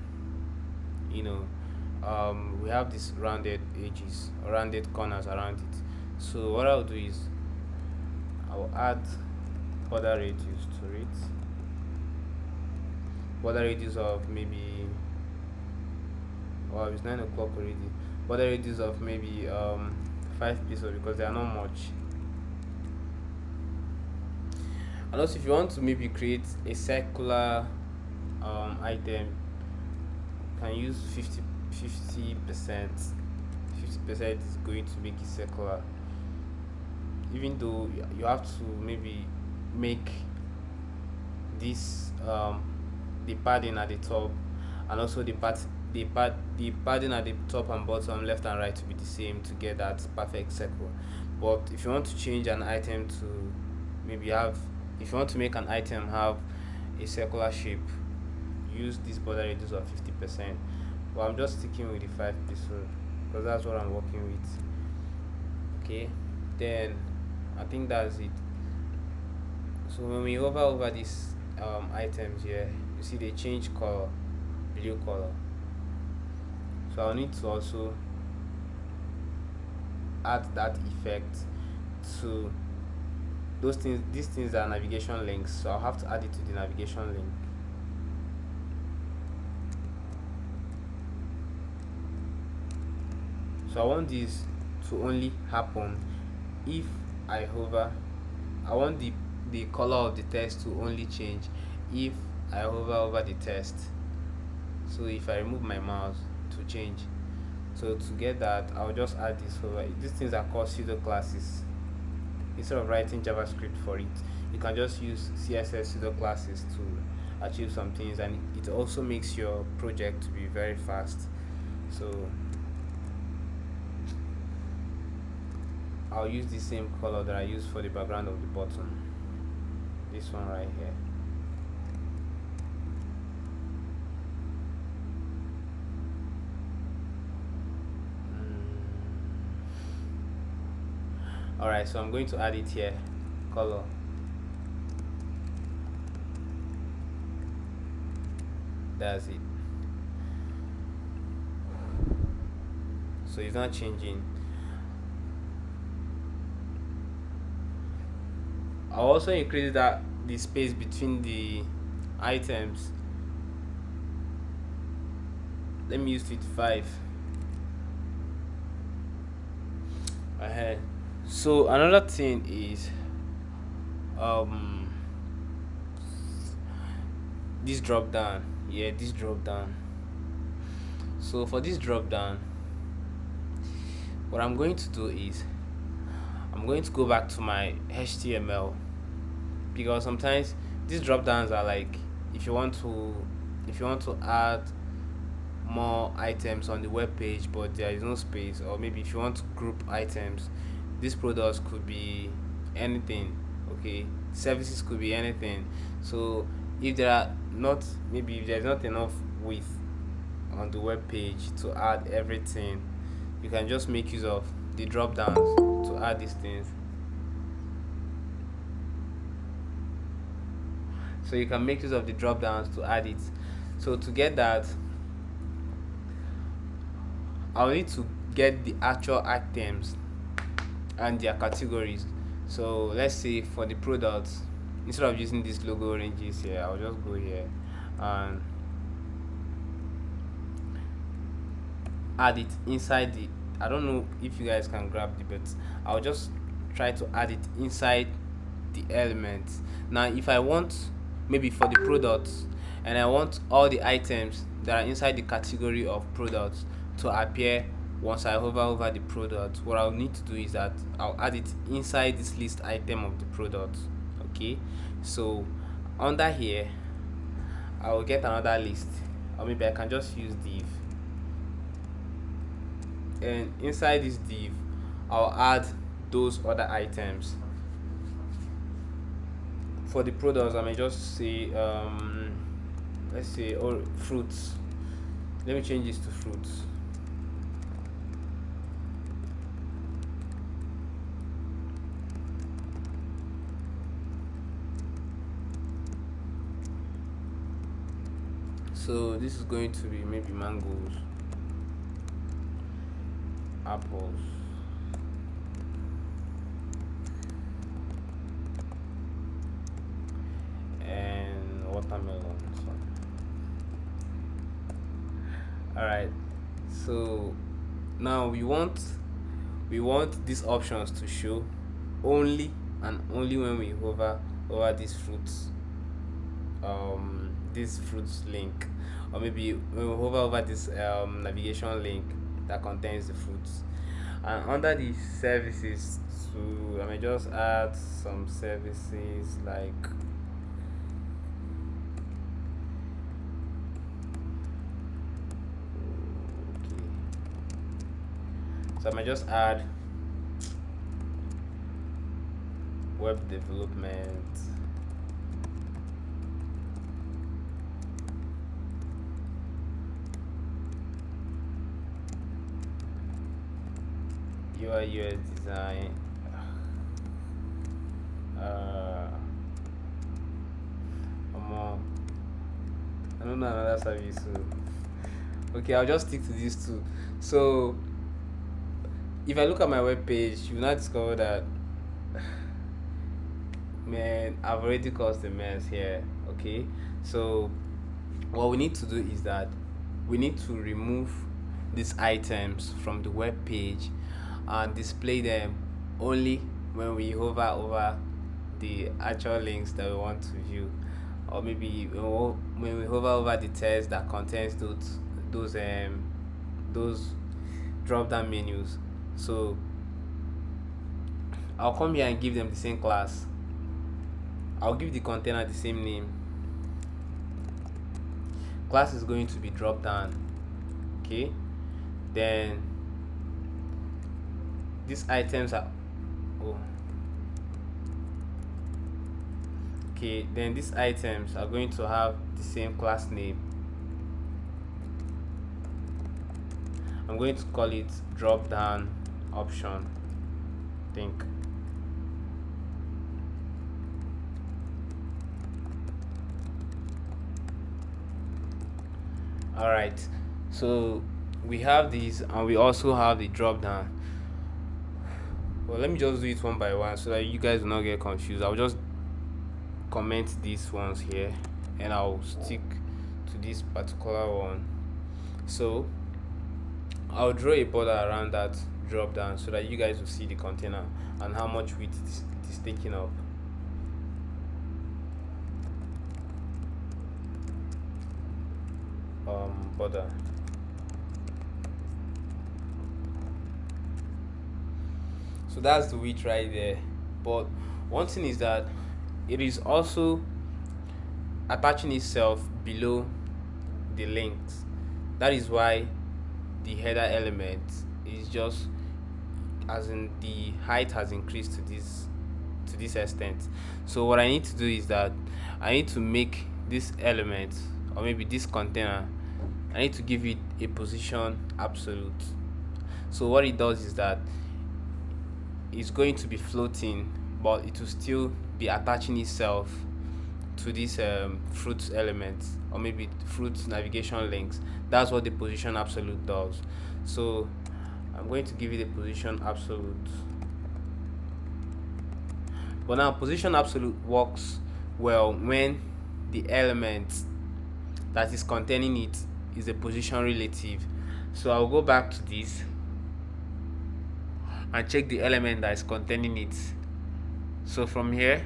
we have these rounded edges or rounded corners around it. So what I'll do is I'll add border radius to it. Border radius of maybe, well, it's 9 o'clock already. Border radius of maybe 5 pixels, because they are not much. And also, if you want to maybe create a circular item, you can use 50%. 50% is going to make it circular, even though you have to maybe make this the padding at the top, and also the padding at the top and bottom, left and right, to be the same to get that perfect circle. But if you want to change an item to maybe have if you want to make an item have a circular shape, use this border radius of 50%. But I'm just sticking with the 5 pixel because that's what I'm working with. Okay, then I think that's it. So when we hover over these items here, you see they change color, blue color. So I'll need to also add that effect to those things. These things are navigation links, so I'll have to add it to the navigation link. So I want this to only happen if I hover. I want the color of the text to only change if I hover over the text. So if I remove my mouse, to change. So to get that, I'll just add this over. These things are called pseudo classes. Instead of writing JavaScript for it, you can just use CSS pseudo classes to achieve some things, and it also makes your project to be very fast. So I'll use the same color that I used for the background of the button, this one right here. Alright, so I'm going to add it here, color. That's it. So it's not changing. I'll also increase the space between the items. Let me use 55 ahead. So another thing is this drop down. Yeah, this drop down. So for this drop down, what I'm going to do is I'm going to go back to my HTML, because sometimes these drop downs are like, if you want to add more items on the web page but there is no space, or maybe if you want to group items, these products could be anything. Okay, services could be anything. So if there are not maybe if there's not enough width on the web page to add everything, you can just make use of the drop downs to add these things. So you can make use of the drop downs to add it. So to get that, I'll need to get the actual items and their categories. So let's say for the products, instead of using this logo ranges here, I'll just go here and add it inside the, I don't know if you guys can grab the, but I'll just try to add it inside the elements. Now if I want, maybe for the products, and I want all the items that are inside the category of products to appear once I hover over the product, what I'll need to do is that I'll add it inside this list item of the product. Okay, so under here I will get another list, or maybe I can just use div, and inside this div I'll add those other items. For the products, I may just say let's say all fruits. Let me change this to fruits. So this is going to be maybe mangoes, apples, and watermelons. Alright, so now we want these options to show only and only when we hover over this fruits link, or maybe we will hover over this navigation link that contains the fruits. And under the services, I may just add some services like, okay, so I may just add web development, UI UX design, uh more. I don't know another service. So okay, I'll just stick to these two. So if I look at my web page, you will not discover that, man, I've already caused a mess here. Okay, so what we need to do is that we need to remove these items from the web page and display them only when we hover over the actual links that we want to view, or maybe when we hover over the text that contains those drop down menus. So I'll come here and give them the same class. I'll give the container the same name. Class is going to be drop down. Okay, then these items are, oh, okay, then these items are going to have the same class name. I'm going to call it drop down option, I think. All right, so we have these and we also have the drop down. Well, let me just do it one by one so that you guys will not get confused. I'll just comment these ones here and I'll stick to this particular one. So I'll draw a border around that drop down so that you guys will see the container and how much width it is taking up. Border. So that's the width right there. But one thing is that it is also attaching itself below the links. That is why the header element is just, as in the height has increased to this extent. So what I need to do is that I need to make this element, or maybe this container, I need to give it a position absolute. So what it does is that it's going to be floating, but it will still be attaching itself to this fruit element, or maybe fruit navigation links. That's what the position absolute does. So I'm going to give it a position absolute. But now position absolute works well when the element that is containing it is a position relative. So I'll go back to this and check the element that is containing it. So from here,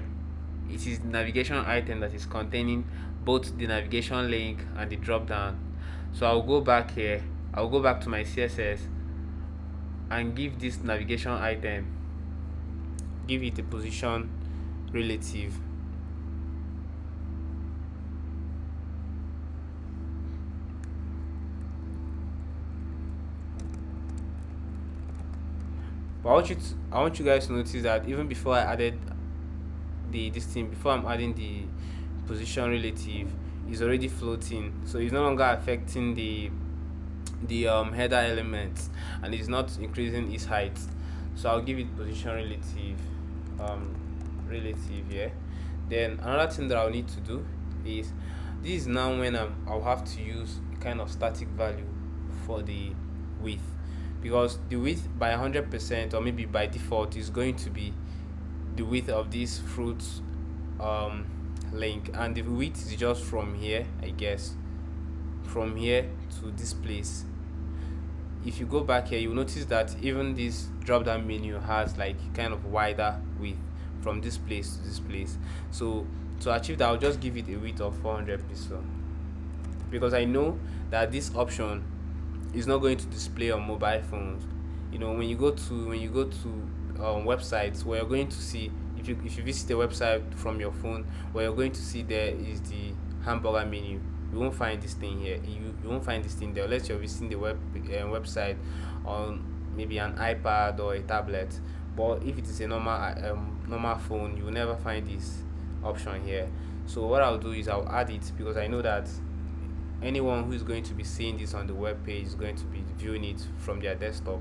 it is the navigation item that is containing both the navigation link and the drop down. So I'll go back here, I'll go back to my CSS and give this navigation item, give it a position relative. But I want you guys to notice that even before I added before I'm adding the position relative, is already floating, so it's no longer affecting the header element, and it's not increasing its height. So I'll give it position relative here. Then another thing that I'll need to do is, this is now when I'll have to use a kind of static value for the width, because the width by 100%, or maybe by default, is going to be the width of this fruit link, and the width is just from here, I guess, from here to this place. If you go back here, you'll notice that even this drop down menu has like kind of wider width from this place to this place. So to achieve that, I'll just give it a width of 400 pixel, because I know that this option is not going to display on mobile phones. When you go to websites, where you're going to see, if you visit a website from your phone, where you're going to see there is the hamburger menu, you won't find this thing here. You won't find this thing there unless you're visiting the website on maybe an iPad or a tablet. But if it is a normal phone, you will never find this option here. So what I'll do is I'll add it, because I know that anyone who is going to be seeing this on the web page is going to be viewing it from their desktop.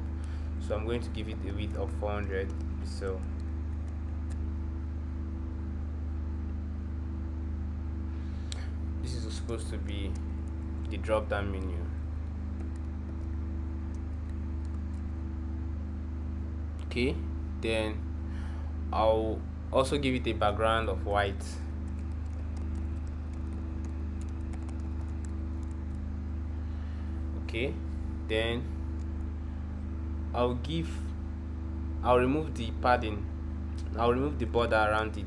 So I'm going to give it a width of 400 pixel. This is supposed to be the drop down menu. Okay, then I'll also give it a background of white. Okay, then I'll remove the padding, I'll remove the border around it,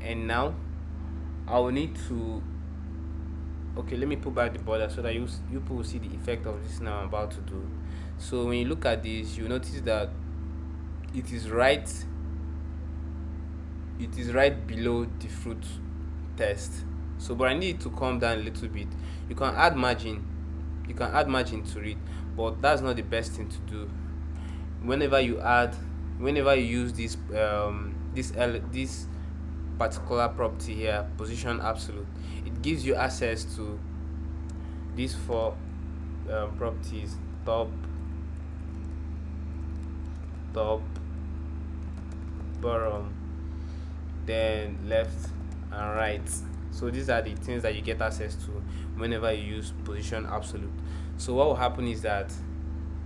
and now I will need to, okay, let me put back the border so that you people will see the effect of this now I'm about to do. So when you look at this, you notice that it is right below the fruit test. So but I need it to come down a little bit. You can add margin to it, but that's not the best thing to do. Whenever you use this particular property here, position absolute, it gives you access to these four properties: top, bottom, then left and right. So these are the things that you get access to whenever you use position absolute. So what will happen is that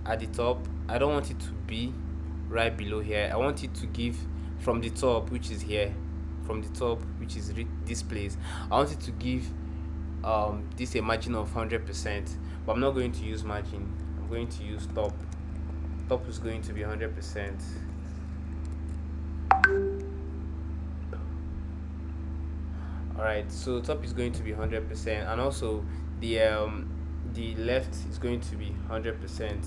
at the top, I don't want it to be right below here. I want it to give from the top, which is here, from the top, which is this place. I want it to give this a margin of 100%, but I'm not going to use margin. I'm going to use top. Top is going to be 100%. Alright, so top is going to be 100%, and also the left is going to be 100%,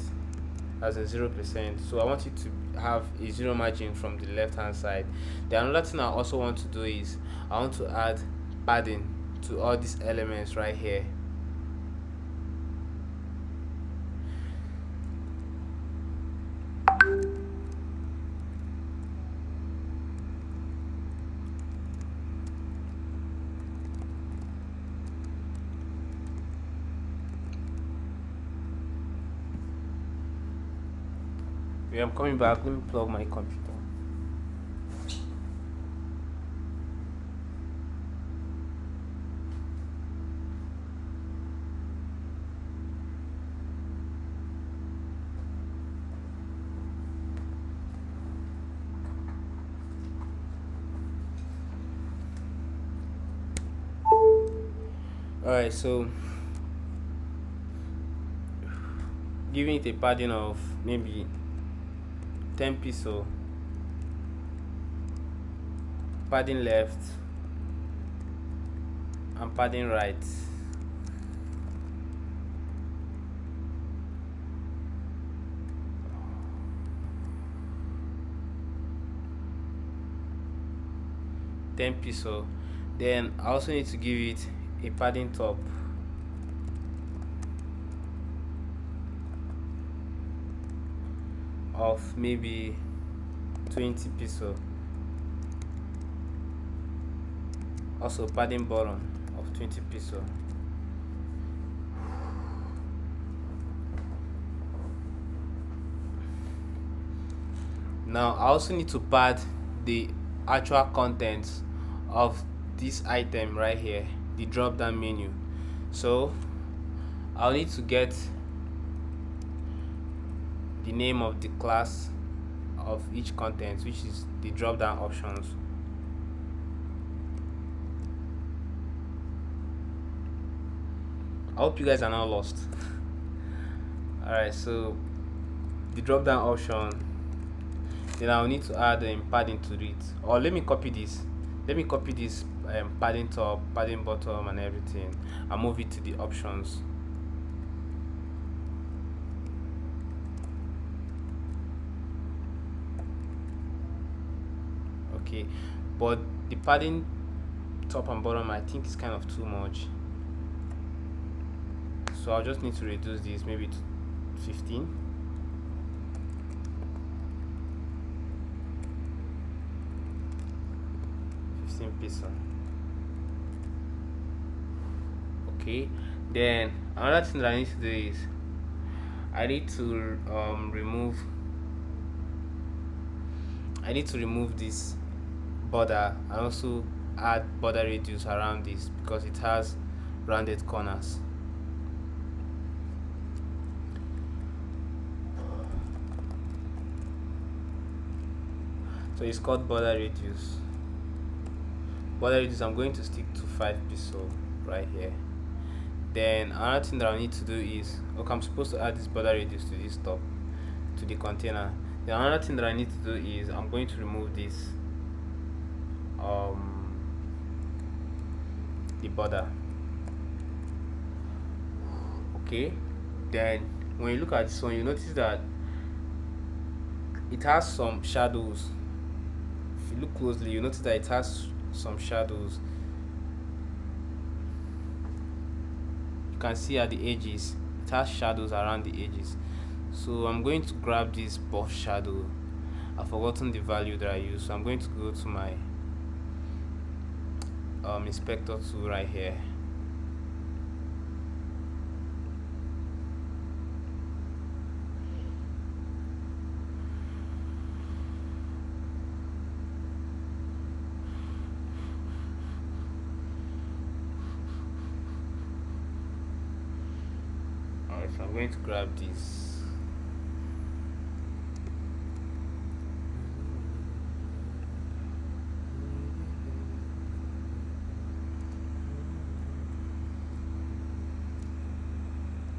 as in 0%. So I want it to have a zero margin from the left hand side. The another thing I also want to do is I want to add padding to all these elements right here. Yeah, I'm coming back. Let me plug my computer. Alright, so giving it a padding of maybe 10 pixel, padding left and padding right. Ten pixel. Then I also need to give it a padding top of maybe 20 pixel. Also padding bottom of 20 pixel. Now I also need to pad the actual contents of this item right here, the drop down menu. So I'll need to get the name of the class of each content, which is the drop down options. I hope you guys are not lost. Alright, so the drop down option, Then I'll need to add padding to it, or let me copy this padding top, padding bottom and everything, and move it to the options. Okay, but the padding top and bottom I think is kind of too much, so I'll just need to reduce this maybe to 15. 15 pixel. Okay, then another thing that I need to do is I need to remove this border, and also add border radius around this because it has rounded corners. So it's called border radius. Border radius, I'm going to stick to 5 pixel right here. Then another thing that I need to do is, okay, I'm supposed to add this border radius to this top, to the container. Then another thing that I need to do is I'm going to remove this the border. Okay, then when you look at this one, you notice that it has some shadows. If you look closely, you notice that it has some shadows. You can see at the edges it has shadows around the edges. So I'm going to grab this buff shadow. I've forgotten the value that I use, so I'm going to go to my inspector tool right here. Alright, so I'm going to grab this.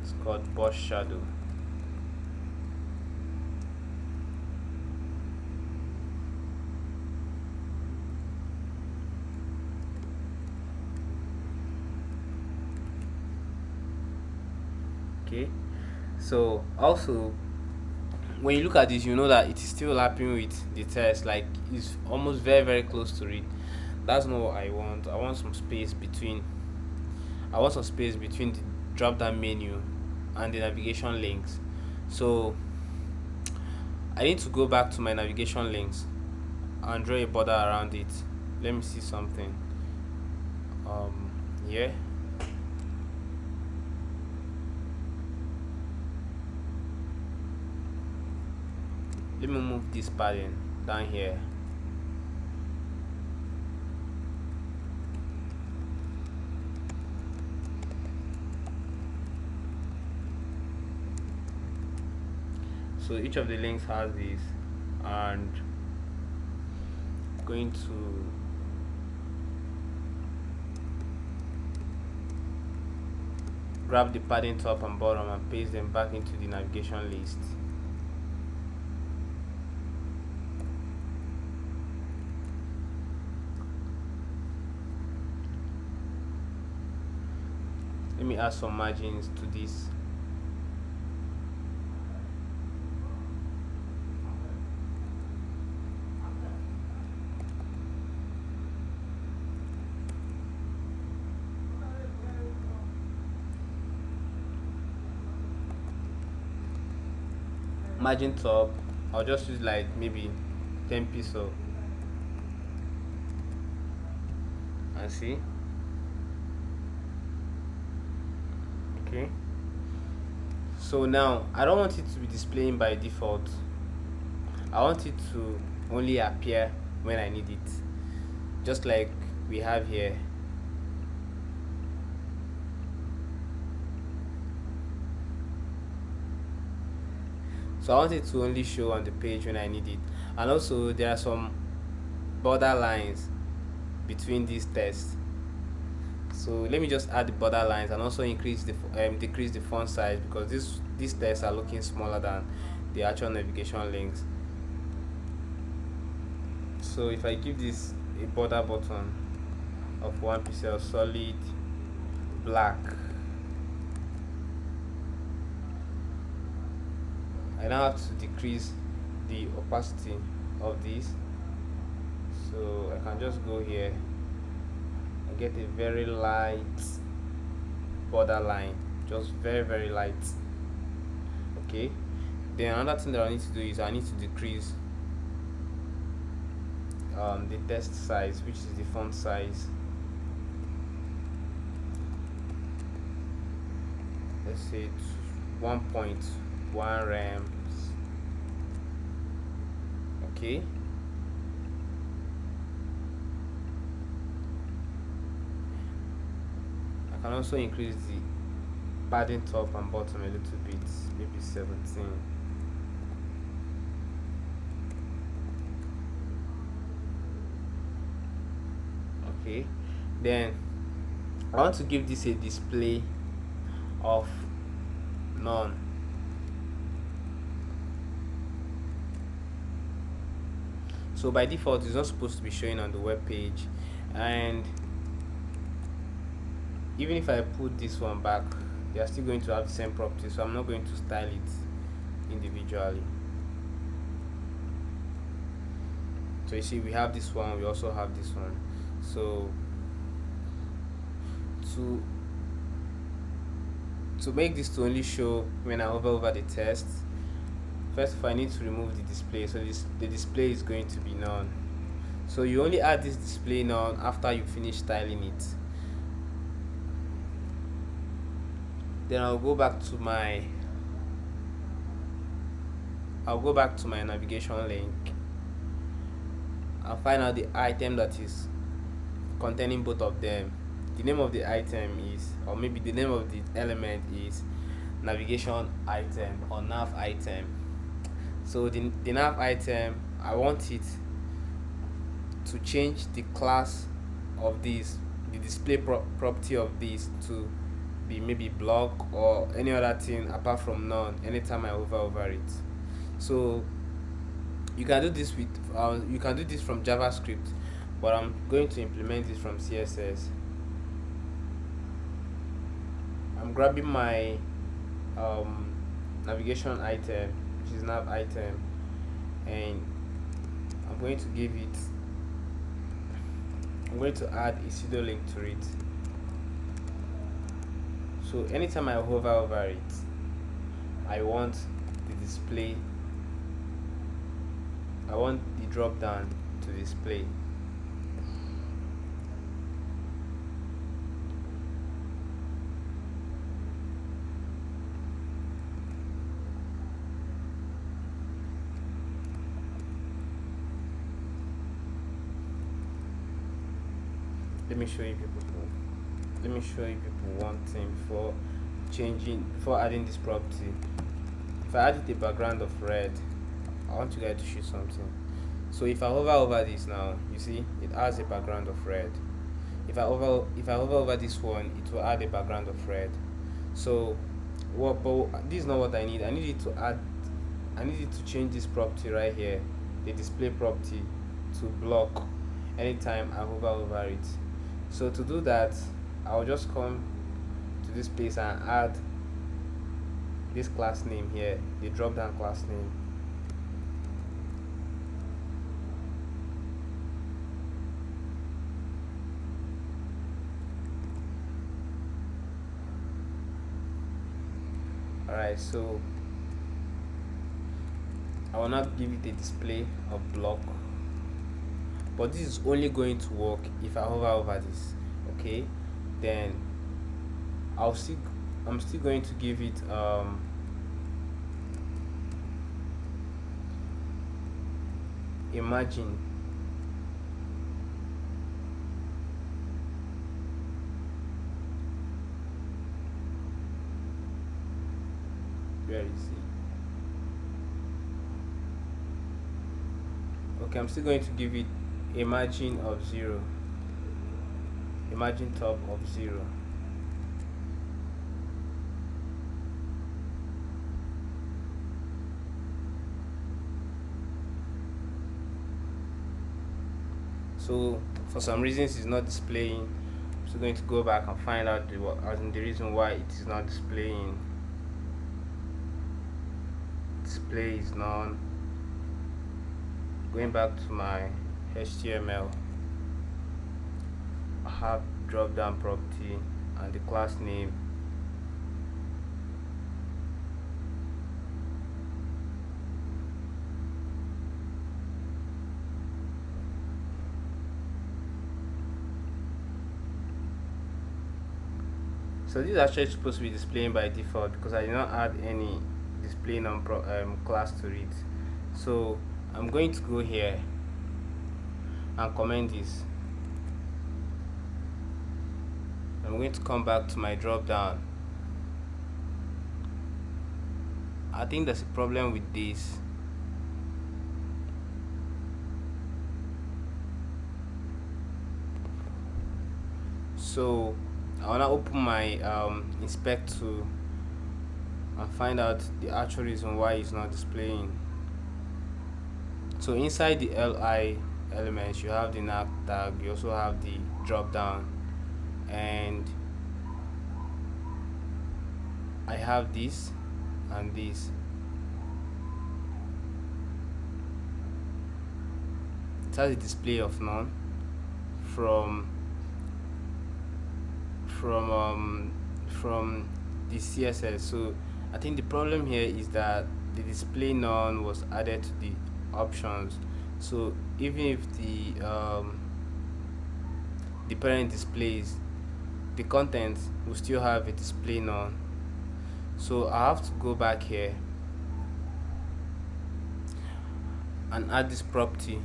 It's called buff shadow. Okay, so also when you look at this, you know that it is still lapping with the text, like it's almost very close to it. That's not what I want. I want some space between the drop down menu and the navigation links. So I need to go back to my navigation links and draw a border around it. Let me see something. Yeah, let me move this padding down here. So each of the links has this, and going to grab the padding top and bottom and paste them back into the navigation list. Let me add some margins to this. Margin top, I'll just use like maybe 10 pixel, and see. Okay, so now I don't want it to be displaying by default. I want it to only appear when I need it, just like we have here. So I want it to only show on the page when I need it. And also there are some border lines between these tests. So let me just add the border lines and also increase the decrease the font size, because these tests are looking smaller than the actual navigation links. So if I give this a border button of 1 pixel solid black, I now have to decrease the opacity of this. So I can just go here, I get a very light borderline, just very light. Okay, then another thing that I need to do is I need to decrease the text size, which is the font size. Let's say it's 1.1 rems. Okay, I can also increase the padding top and bottom a little bit, maybe 17. Okay, then I want to give this a display of none. So by default it's not supposed to be showing on the web page, and even if I put this one back, they are still going to have the same property, so I'm not going to style it individually. So you see, we have this one, we also have this one. So to make this to only show when I hover over the text, first of all I need to remove the display, so the display is going to be none. So you only add this display none after you finish styling it. Then I'll go back to my navigation link and find out the item that is containing both of them. The name of the item is, or maybe the name of the element is navigation item or nav item. So the nav item, I want it to change the class of this, the display property of this, to be maybe block or any other thing apart from none anytime I hover over it. So you can do this with you can do this from JavaScript, but I'm going to implement this from CSS. I'm grabbing my navigation item, which is nav item, and I'm going to add a pseudo link to it. So anytime I hover over it, I want the drop down to display. Let me show you people one thing before adding this property. If I added a background of red, I want you guys to show something. So if I hover over this now, you see it has a background of red. If I hover over this one, it will add a background of red. So but this is not what I need. I need it to change this property right here, the display property, to block anytime I hover over it. So to do that, I'll just come to this place and add this class name here, the drop down class name. Alright, so I will not give it a display of block, but this is only going to work if I hover over this. Okay, then I'm still going to give it imagine. Where is it? Okay, I'm still going to give it a margin of 0, a margin top of 0. So for some reasons it's not displaying. So going to go back and find out the reason why it is not displaying. Display is none. Going back to my HTML, I have drop down property and the class name. So this is actually supposed to be displaying by default because I did not add any display class to it. So I'm going to go here and comment this. I'm going to come back to my drop down. I think there's a problem with this. So I wanna open my inspect tool and find out the actual reason why it's not displaying. So inside the li elements you have the nav tag, you also have the drop down, and I have this and this. It has a display of none from from the CSS. So I think the problem here is that the display none was added to the options. So even if the parent displays, the content will still have a display none. So I have to go back here and add this property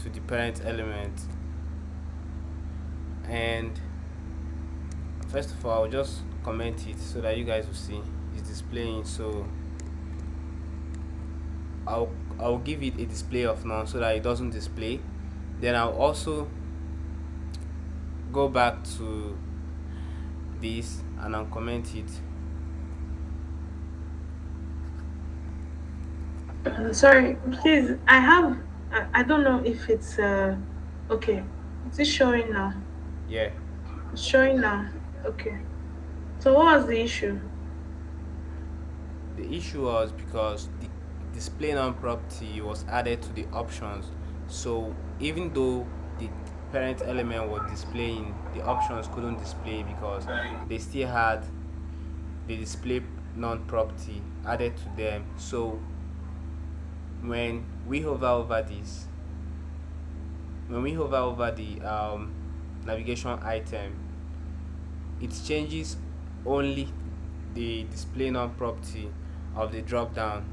to the parent element, and first of all I'll just comment it so that you guys will see it's displaying. So I'll give it a display of none so that it doesn't display. Then I'll also go back to this and I'll comment it. Sorry, please. I have. I don't know if it's okay. Is it showing now? Yeah, It's showing now. Okay. So what was the issue? the issue was because the display none property was added to the options. So even though the parent element was displaying, the options couldn't display because they still had the display none property added to them. So when we hover over this, when we hover over the navigation item, it changes only the display none property of the drop down.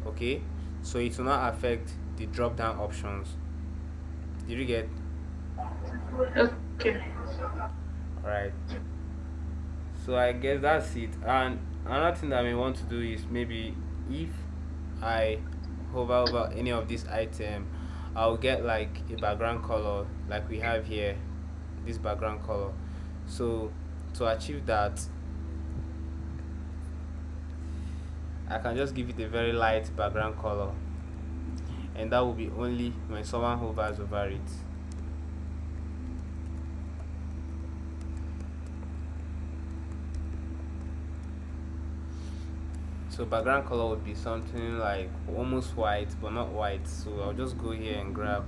Okay, so it will not affect the drop down options. Did you get? Okay. All right, so I guess that's it. And another thing that I may want to do is maybe if I hover over any of these item, I'll get like a background color like we have here, this background color. So to achieve that, I can just give it a very light background color, and that will be only when someone hovers over it. So background color would be something like almost white but not white. So I'll just go here and grab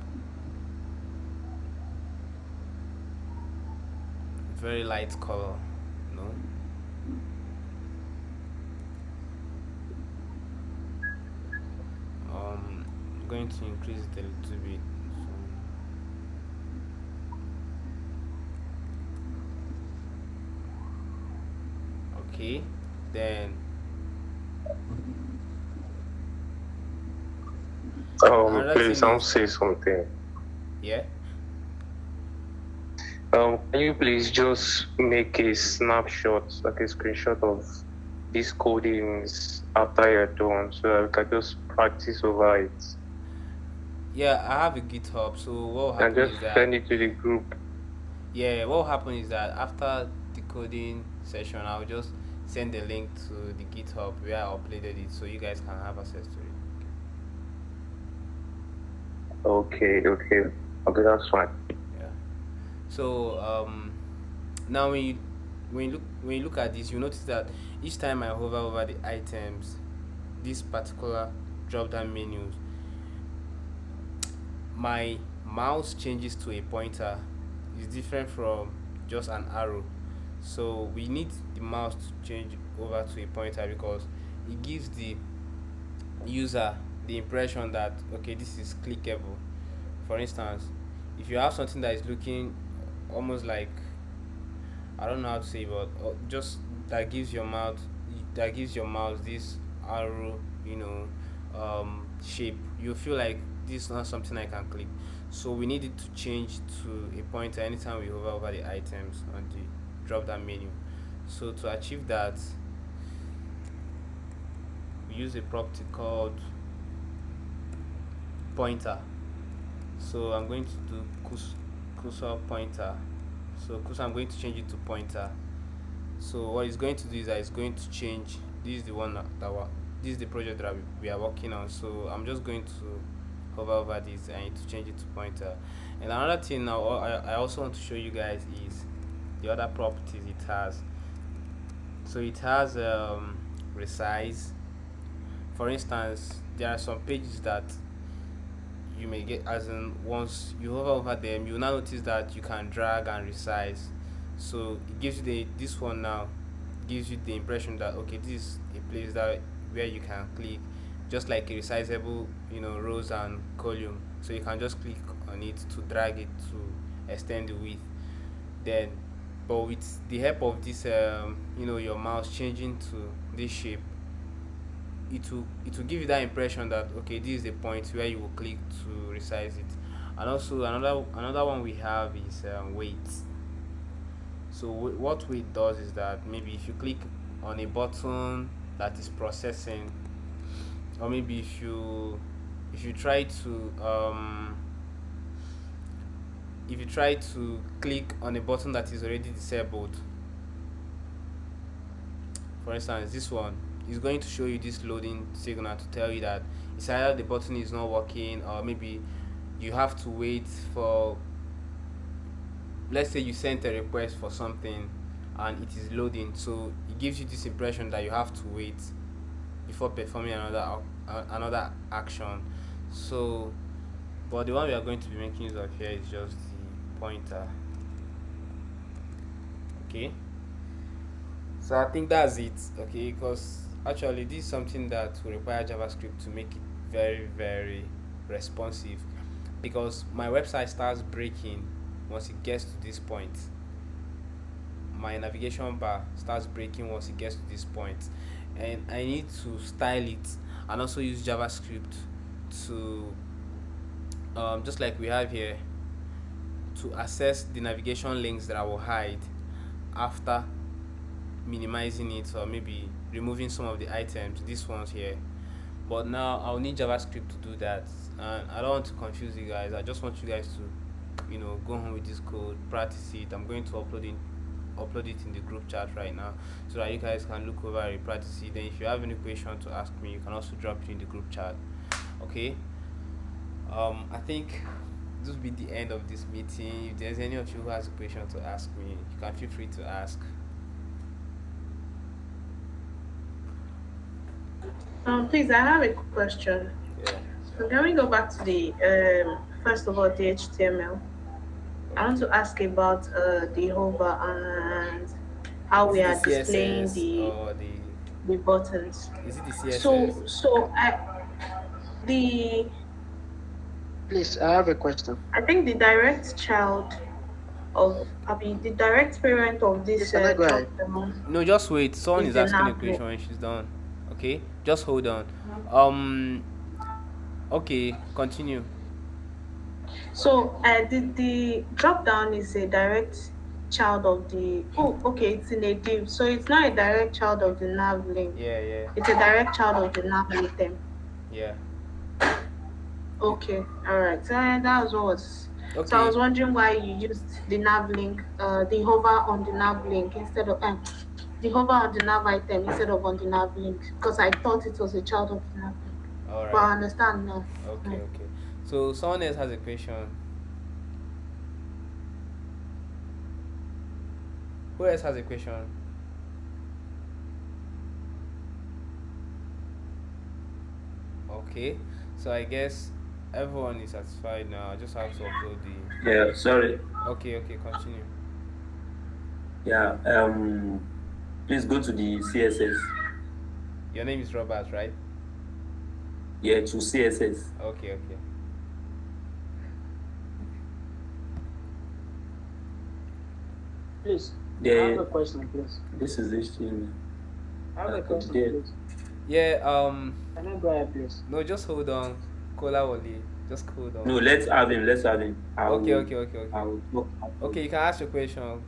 very light color, you know. I'm going to increase it a little bit. So, okay, then another Please, thing I'll is, say something. yeah. Can you please just make a snapshot, like a screenshot of these codings after you're done, so that we can just practice over it Yeah, I have a GitHub. So what will and happen just is that, send it to the group? yeah, what will happen is that after the coding session, I'll just send the link to the GitHub where I uploaded it, so you guys can have access to it. Okay, okay. Okay, that's fine. Yeah. So now when you look at this, you notice that each time I hover over the items, this particular drop down menus, my mouse changes to a pointer. Is different from just an arrow. So we need the mouse to change over to a pointer because it gives the user the impression that okay, this is clickable. For instance, if you have something that is looking almost like, I don't know how to say, but just that gives your mouth that gives your mouse this arrow, shape. You feel like this is not something I can click. So we need it to change to a pointer anytime we hover over the items on the drop down menu. So to achieve that, we use a property called pointer. So I'm going to do cursor pointer. So cursor, I'm going to change it to pointer. So what it's going to do is that it's going to change. This is the one this is the project that we are working on. So I'm just going to hover over this and to change it to pointer. And another thing now, I also want to show you guys is the other properties it has. So it has resize. For instance, there are some pages that you may get, as in once you hover over them, you now notice that you can drag and resize. So it gives you this one now gives you the impression that okay, this is a place that where you can click, just like a resizable, rows and column. So you can just click on it to drag it to extend the width. Then, but with the help of this, your mouse changing to this shape, it will give you that impression that okay, this is the point where you will click to resize it. And also another one we have is weight. So what weight does is that maybe if you click on a button that is processing, or maybe if you try to click on a button that is already disabled, for instance this one is going to show you this loading signal to tell you that it's either the button is not working, or maybe you have to wait for, let's say you sent a request for something and it is loading. So it gives you this impression that you have to wait before performing another action. So but the one we are going to be making use of here is just the pointer. Okay, so I think that's it. Okay, because actually this is something that will require JavaScript to make it very very responsive, because my website starts breaking once it gets to this point. My navigation bar starts breaking once it gets to this point, and I need to style it and also use JavaScript to just like we have here, to access the navigation links that I will hide after minimizing it, or maybe removing some of the items, these ones here. But now I'll need JavaScript to do that, and I don't want to confuse you guys. I just want you guys to go home with this code, practice it. I'm going to upload it in the group chat right now, so that you guys can look over it, practice it. Then if you have any question to ask me, you can also drop it in the group chat. Okay, I think this will be the end of this meeting. If there's any of you who has a question to ask me, you can feel free to ask. Please, I have a question. Yeah. So can we go back to the first of all the HTML? I want to ask about the hover and how Is we it the are displaying CSS or the buttons. is it the So CSS? so the Please, I have a question. I think the direct child of I mean the direct parent of Please, this can I go drop ahead? down No, just wait. Someone is is the asking a nav. question when she's done. Okay, just hold on. Um. Okay, continue. So the drop down is a direct child of the okay, it's in a div. So it's not a direct child of the nav link. Yeah, yeah, It's a direct child of the nav item. yeah. Okay, all right. So that was what was. So I Okay, was wondering why you used the nav link, the hover on the nav link instead of the hover on the nav item instead of on the nav link, because I thought it was a child of the nav link. all But right. I understand now. Okay, Mm. okay. So someone else has a question. Who else has a question? Okay, so I guess everyone is satisfied now. I just have to upload the. Yeah, sorry. Okay, okay, continue. Yeah, please go to the CSS. Your name is Robert, right? Yeah, to CSS. Okay, okay. Please, I have There, a question, please. this is HTML. I have a Okay, question, there. please. Yeah. Can I go ahead, please? No, just hold on. Kola Wole. Just hold on. No, let's have him. Let's have him. Okay, okay, okay, I okay. will talk after. Okay, you can ask your question.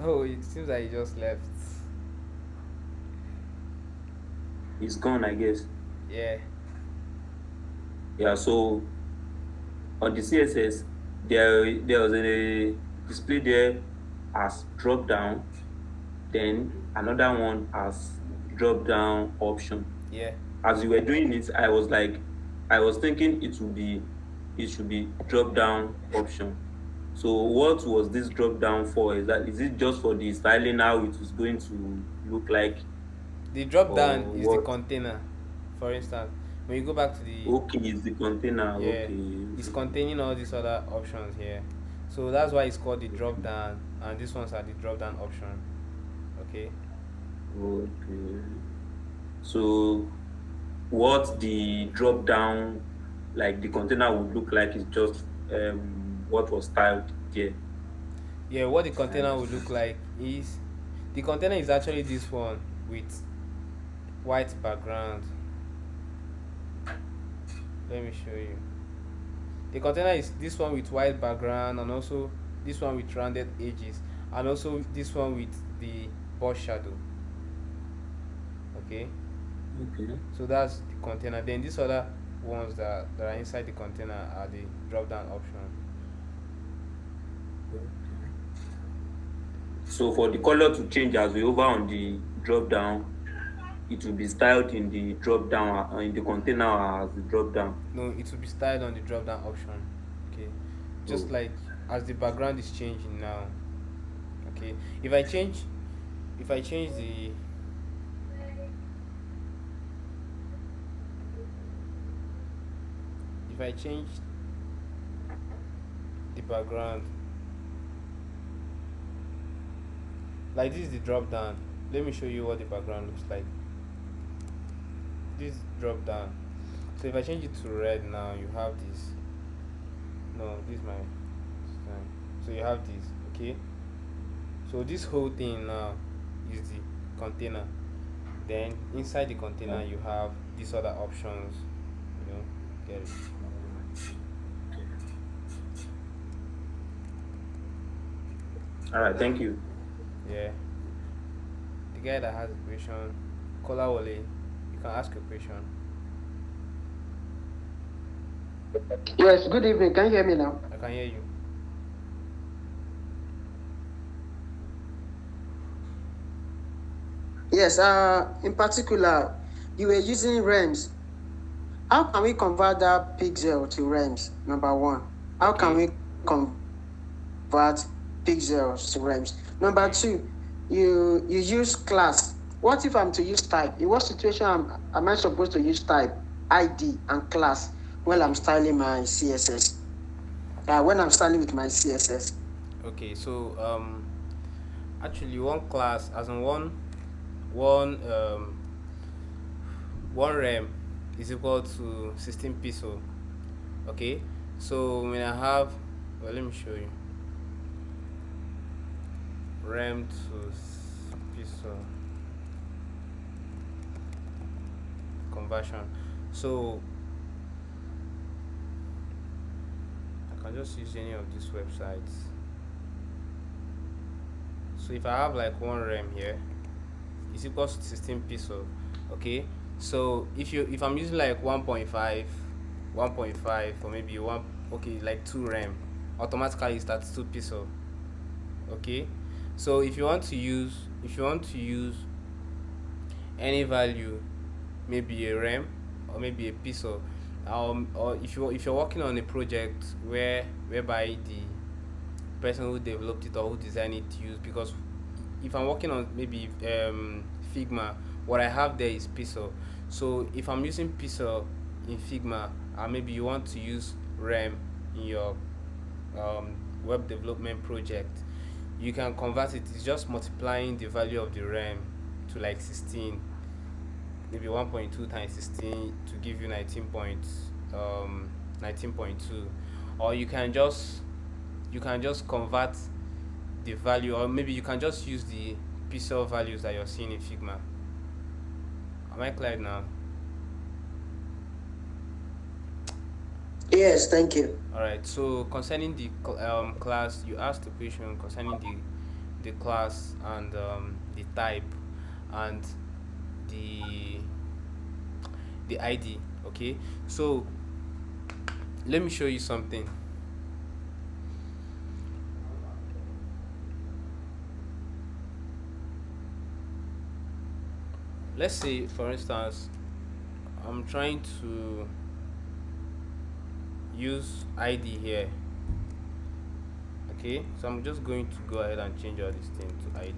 Oh, it seems like you just left. He's gone, I guess. Yeah. Yeah. So on the CSS, there was a display there as drop down, then another one as drop down option. Yeah. As you were doing it, I was thinking it should be drop down option. So what was this drop down for? Is it just for the styling how it is going to look like, The drop down or is the what? container. For instance, when you go back to the, Okay, it's the container. yeah, Okay, it's okay, containing all these other options here. So that's why it's called the drop down, and these ones are the drop down option. Okay. okay. So what the drop down, like the container would look like, is just what was styled there. Yeah, what the I container would look understand. like is the container is actually this one with white background. Let me show you. The container is this one with white background, and also this one with rounded edges, and also this one with the boss shadow. Okay, Okay. so that's the container. Then these other ones that are inside the container are the drop down option. So for the color to change as we over on the drop down, it will be styled in the drop down in the container as the drop down. No, it will be styled on the drop down option. Okay, just Oh, like as the background is changing now. Okay, if I change, if I change the, if I change the background, like this is the drop down. Let me show you what the background looks like. This drop down. So if I change it to red now, you have this. No, this is my time. So you have this. Okay. So this whole thing now is the container. Then inside the container you have these other options. You know, get it. all right. Thank you. Yeah. The guy that has a question, Kola Wole, you can ask a question. Yes, good evening. Can you hear me now? I can hear you. Yes, in particular, you were using REMs. How can we convert that pixel to REMs? Number one. How can Okay. we convert pixels to REMs? Number Okay. two, you use class. What if I'm to use type? In what situation am I supposed to use type, ID, and class when I'm styling my CSS? When I'm styling with my CSS. Okay. So actually one class as in one one rem is equal to 16 pixel. Okay, so when I have, well, let me show you rem to pixel conversion. So I can just use any of these websites. So if I have like one rem here, it's equals to 16 pixel. Okay, so if I'm using like 1.5, 1.5, or maybe one, okay, like 2 rem, automatically it's 32 pixel. Okay, so if you want to use any value, maybe a rem or maybe a pixel, or if you're working on a project whereby person who developed it or who designed it use, because if I'm working on maybe Figma, what I have there is pixel. So if I'm using pixel in Figma, maybe you want to use rem in your um, web development project, you can convert it. It's just multiplying the value of the rem to like 16, maybe 1.2 times 16 to give you 19.2. Or you can just convert the value, or maybe you can just use the pixel values that you're seeing in Figma. Am I clear now? Yes, thank you. All right. So concerning the class, you asked the question concerning the class and the type and the the ID. Okay. So let me show you something. Let's say, for instance, I'm trying to use ID here. Okay, so I'm just going to go ahead and change all these things to ID.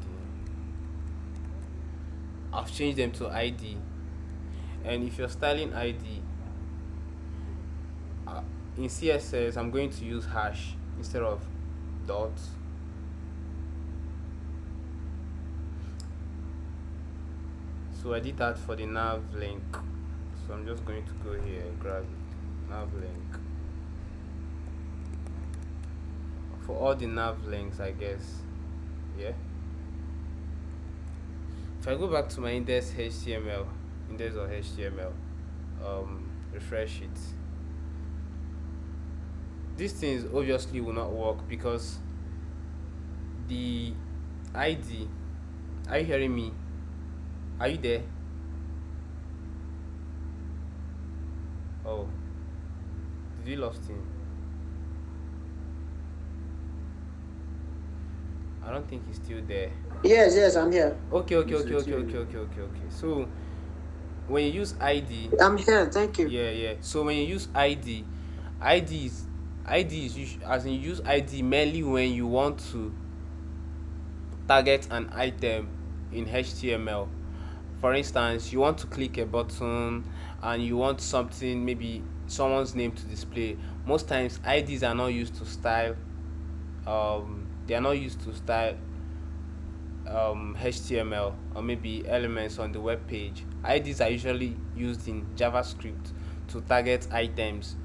I've changed them to ID. And if you're styling ID uh, in CSS, I'm going to use hash instead of dot. So I did that for the nav link. So I'm just going to go here, grab it, nav link. For all the nav links, I guess. Yeah. If I go back to my index HTML, index or HTML, refresh it. These things obviously will not work because the ID. Are you hearing me? Are you there? Oh, did you lost him? I don't think he's still there. Yes, I'm here. Okay. So when you use ID, I'm here, thank you. yeah. So when you use ID, ID is as in you use ID mainly when you want to target an item in HTML. For instance, you want to click a button and you want something, maybe someone's name to display. Most times IDs are not used to style they are not used to style HTML or maybe elements on the web page. IDs are usually used in JavaScript to target items.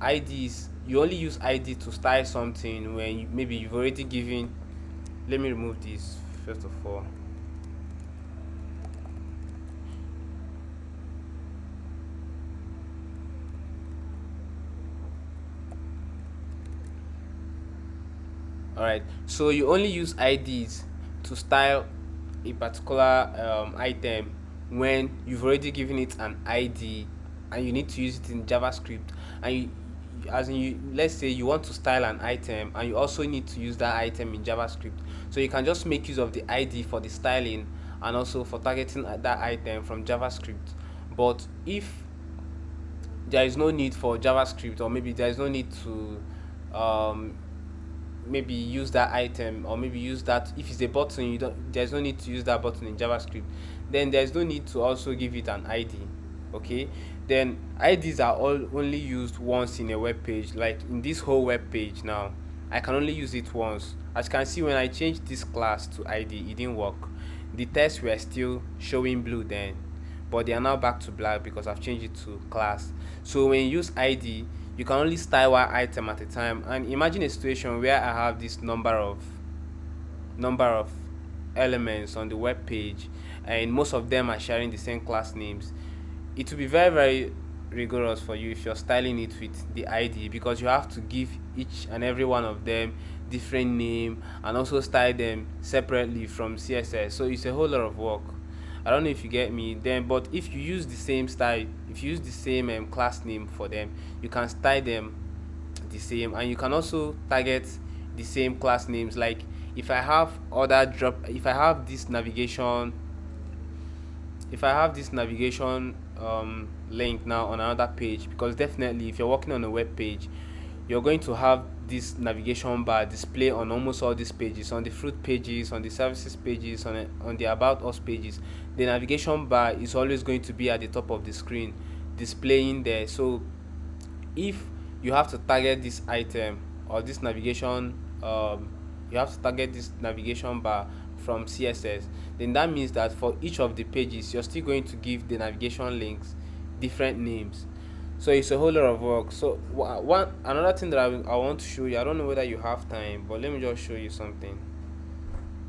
IDs, you only use ID to style something when maybe you've already given. Let me remove this first of all. Alright, so you only use IDs to style a particular item when you've already given it an ID and you need to use it in JavaScript. And as in let's say you want to style an item and you also need to use that item in JavaScript. So you can just make use of the ID for the styling and also for targeting that item from JavaScript. But if there is no need for JavaScript, or maybe there is no need to um, maybe use that item, or maybe use that, if it's a button, you don't there's no need to use that button in JavaScript, then there's no need to also give it an ID. Okay, then IDs are all only used once in a web page. Like in this whole web page now, I can only use it once. As you can see, when I changed this class to ID, it didn't work. The tests were still showing blue then, but they are now back to black because I've changed it to class. So when you use ID, you can only style one item at a time. And imagine a situation where I have this number of elements on the web page, and most of them are sharing the same class names. It will be very, very rigorous for you if you're styling it with the ID, because you have to give each and every one of them different name and also style them separately from CSS. So it's a whole lot of work. I don't know if you get me then. But if you use the same style, if you use the same class name for them, you can style them the same, and you can also target the same class names. Like if I have if I have this navigation, link now on another page, because definitely if you're working on a web page, you're going to have this navigation bar display on almost all these pages, on the fruit pages, on the services pages, on the about us pages. The navigation bar is always going to be at the top of the screen displaying there. So if you have to target this item or this navigation, you have to target this navigation bar from CSS, then that means that for each of the pages you're still going to give the navigation links different names. So it's a whole lot of work. So one another thing that I want to show you, I don't know whether you have time, but let me just show you something.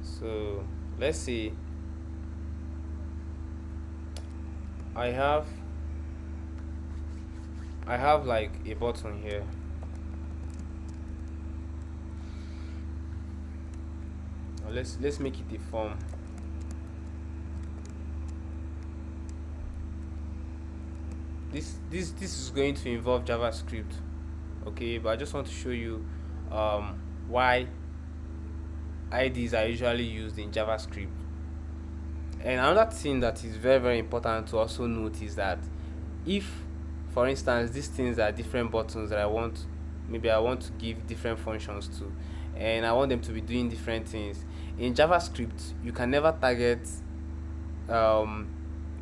So let's see, i have I have like a button here. Let's make it a form. This is going to involve JavaScript, okay, but I just want to show you why IDs are usually used in JavaScript. And another thing that is very, very important to also note is that if, for instance, these things are different buttons that maybe I want to give different functions to, and I want them to be doing different things in JavaScript, um,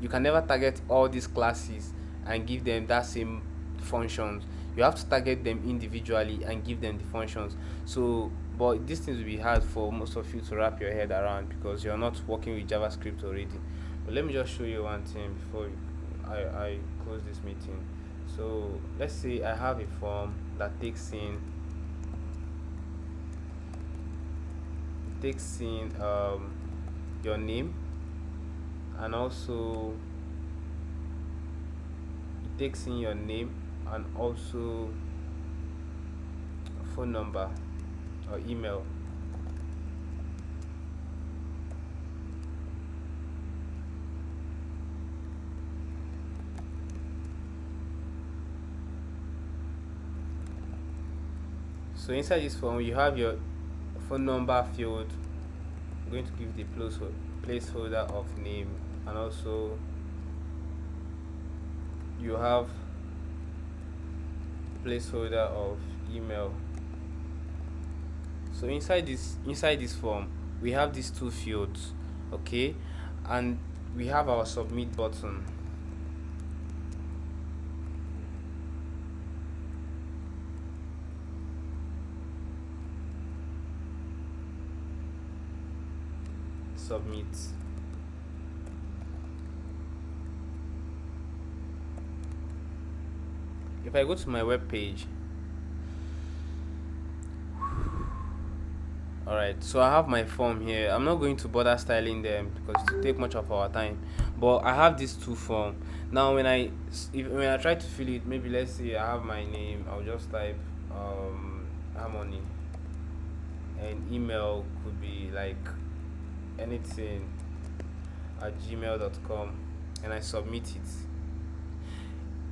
you can never target all these classes and give them that same functions. You have to target them individually and give them the functions. So but these things will be hard for most of you to wrap your head around because you're not working with JavaScript already. But let me just show you one thing before I close this meeting. So let's say I have a form that takes in your name, and also it takes in your name and also phone number or email. So inside this form you have your phone number field. I'm going to give the placeholder of name, and also you have placeholder of email. So inside this form we have these two fields, okay, and we have our submit button. Submit. If I go to my web page, alright, so I have my form here. I'm not going to bother styling them because it will take much of our time, but I have these two form. Now when I try to fill it, maybe let's say I have my name, I'll just type Harmony, and email could be like anything at gmail.com, and I submit it.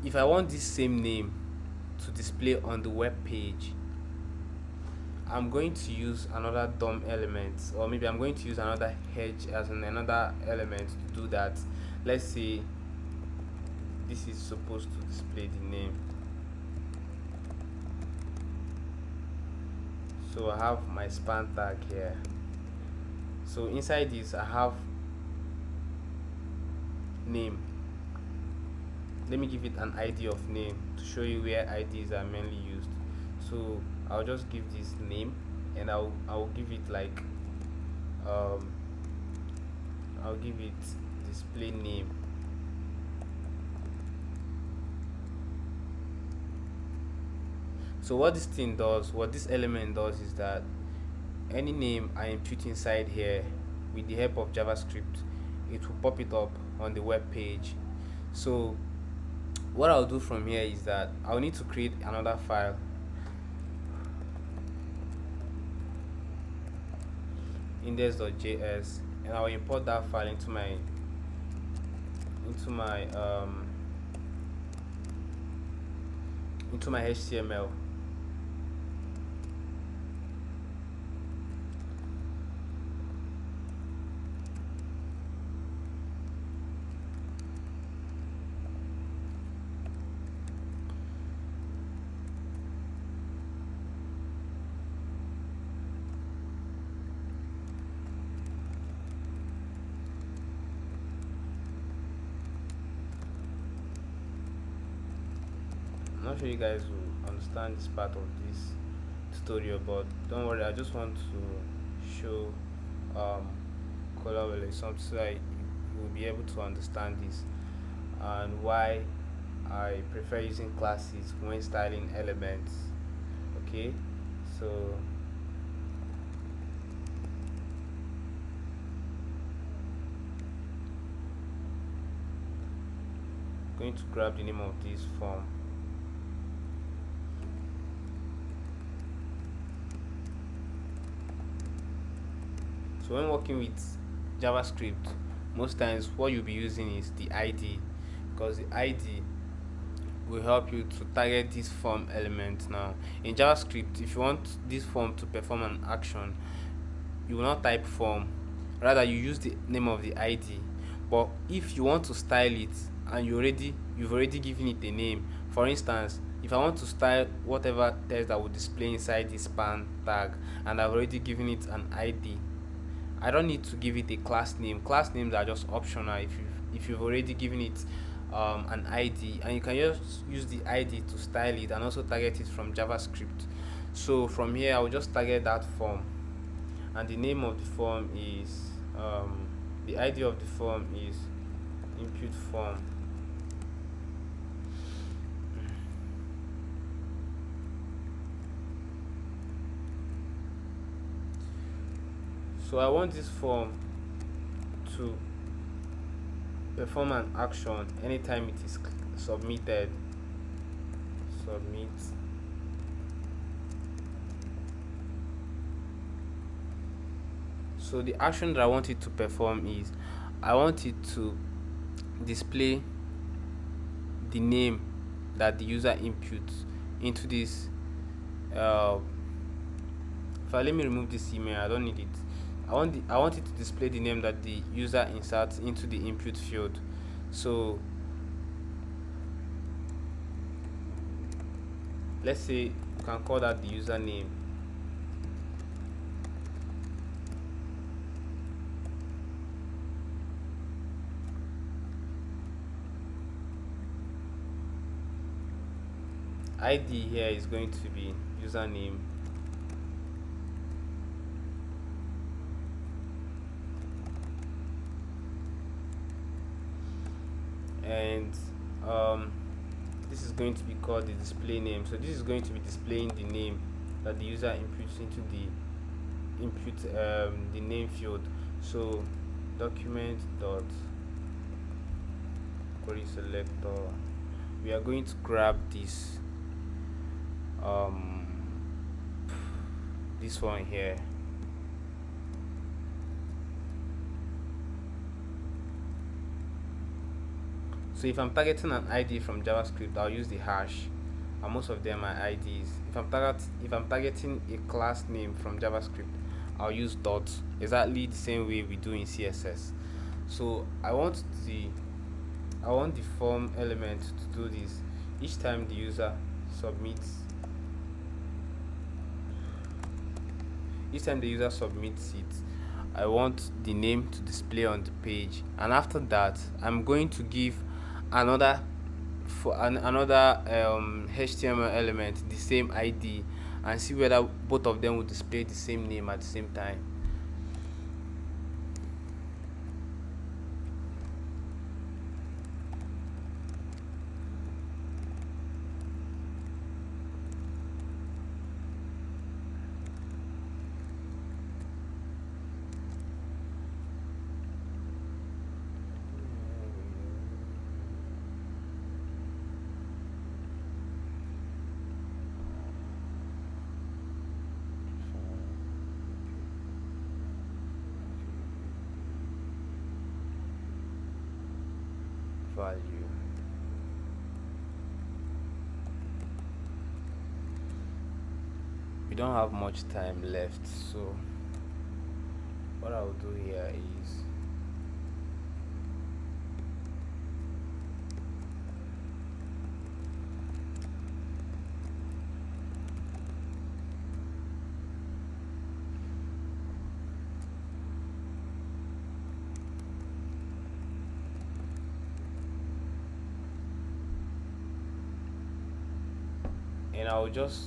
If I want this same name to display on the web page, I'm going to use another DOM element, or maybe I'm going to use another hedge as another element to do that. Let's say this is supposed to display the name. So I have my span tag here. So inside this I have name. Let me give it an ID of name to show you where IDs are mainly used. So I'll just give this name, and I'll give it like I'll give it display name. So what this element does is that any name I input inside here with the help of JavaScript, it will pop it up on the web page. So what I'll do from here is that I'll need to create another file, index.js, and I'll import that file into my HTML. not sure you guys will understand this part of this tutorial, but don't worry, I just want to show um color relay something so that you will be able to understand this and why I prefer using classes when styling elements. Okay, so going to grab the name of this form. So when working with JavaScript, most times what you'll be using is the ID, because the ID will help you to target this form element. Now in JavaScript, if you want this form to perform an action, you will not type form, rather you use the name of the ID. But if you want to style it and you've already given it a name, for instance, if I want to style whatever text that will display inside this span tag and I've already given it an ID, I don't need to give it a class name. Class names are just optional if you've already given it an ID, and you can just use the ID to style it and also target it from JavaScript. So from here I will just target that form, and the name of the form is the ID of the form is input form. So I want this form to perform an action anytime it is submitted. Submit. So the action that I want it to perform is I want it to display the name that the user inputs into this let me remove this email, I don't need it. I want it to display the name that the user inserts into the input field. So let's say you can call that the username. ID here is going to be username, and this is going to be called the display name. So this is going to be displaying the name that the user inputs into the name field. So document dot query selector, we are going to grab this one here. So if I'm targeting an ID from JavaScript, I'll use the hash, and most of them are IDs. If I'm targeting a class name from JavaScript, I'll use dot, exactly the same way we do in CSS. So I want the form element to do this each time the user submits. Each time the user submits it, I want the name to display on the page, and after that I'm going to give another HTML element the same ID and see whether both of them will display the same name at the same time. Value. We don't have much time left, so what I'll do here is then I'll just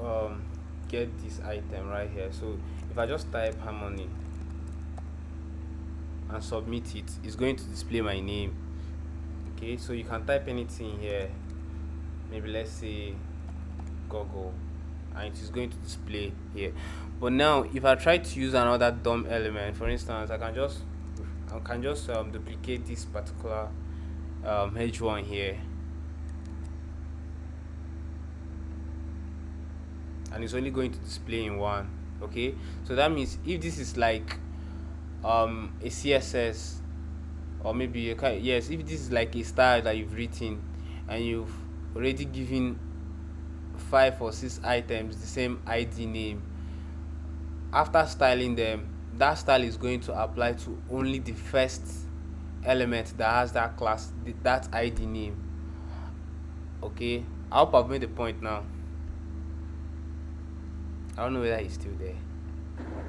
um get this item right here. So if I just type harmony and submit it, it's going to display my name. Okay, so you can type anything here, maybe let's say Google, and it is going to display here. But now if I try to use another DOM element, for instance, I can just duplicate this particular h1 here, and it's only going to display in one. Okay, so that means if this is like a css, or maybe yes, if this is like a style that you've written and you've already given 5 or 6 items the same id name, after styling them, that style is going to apply to only the first element that has that class, that id name. Okay, I hope I've made the point now. I don't know whether he's still there.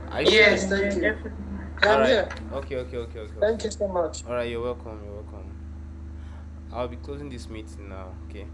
Are you still Yes, there? thank you. Definitely. I'm All right. here. Okay. Thank you so much. All right, you're welcome. I'll be closing this meeting now. Okay.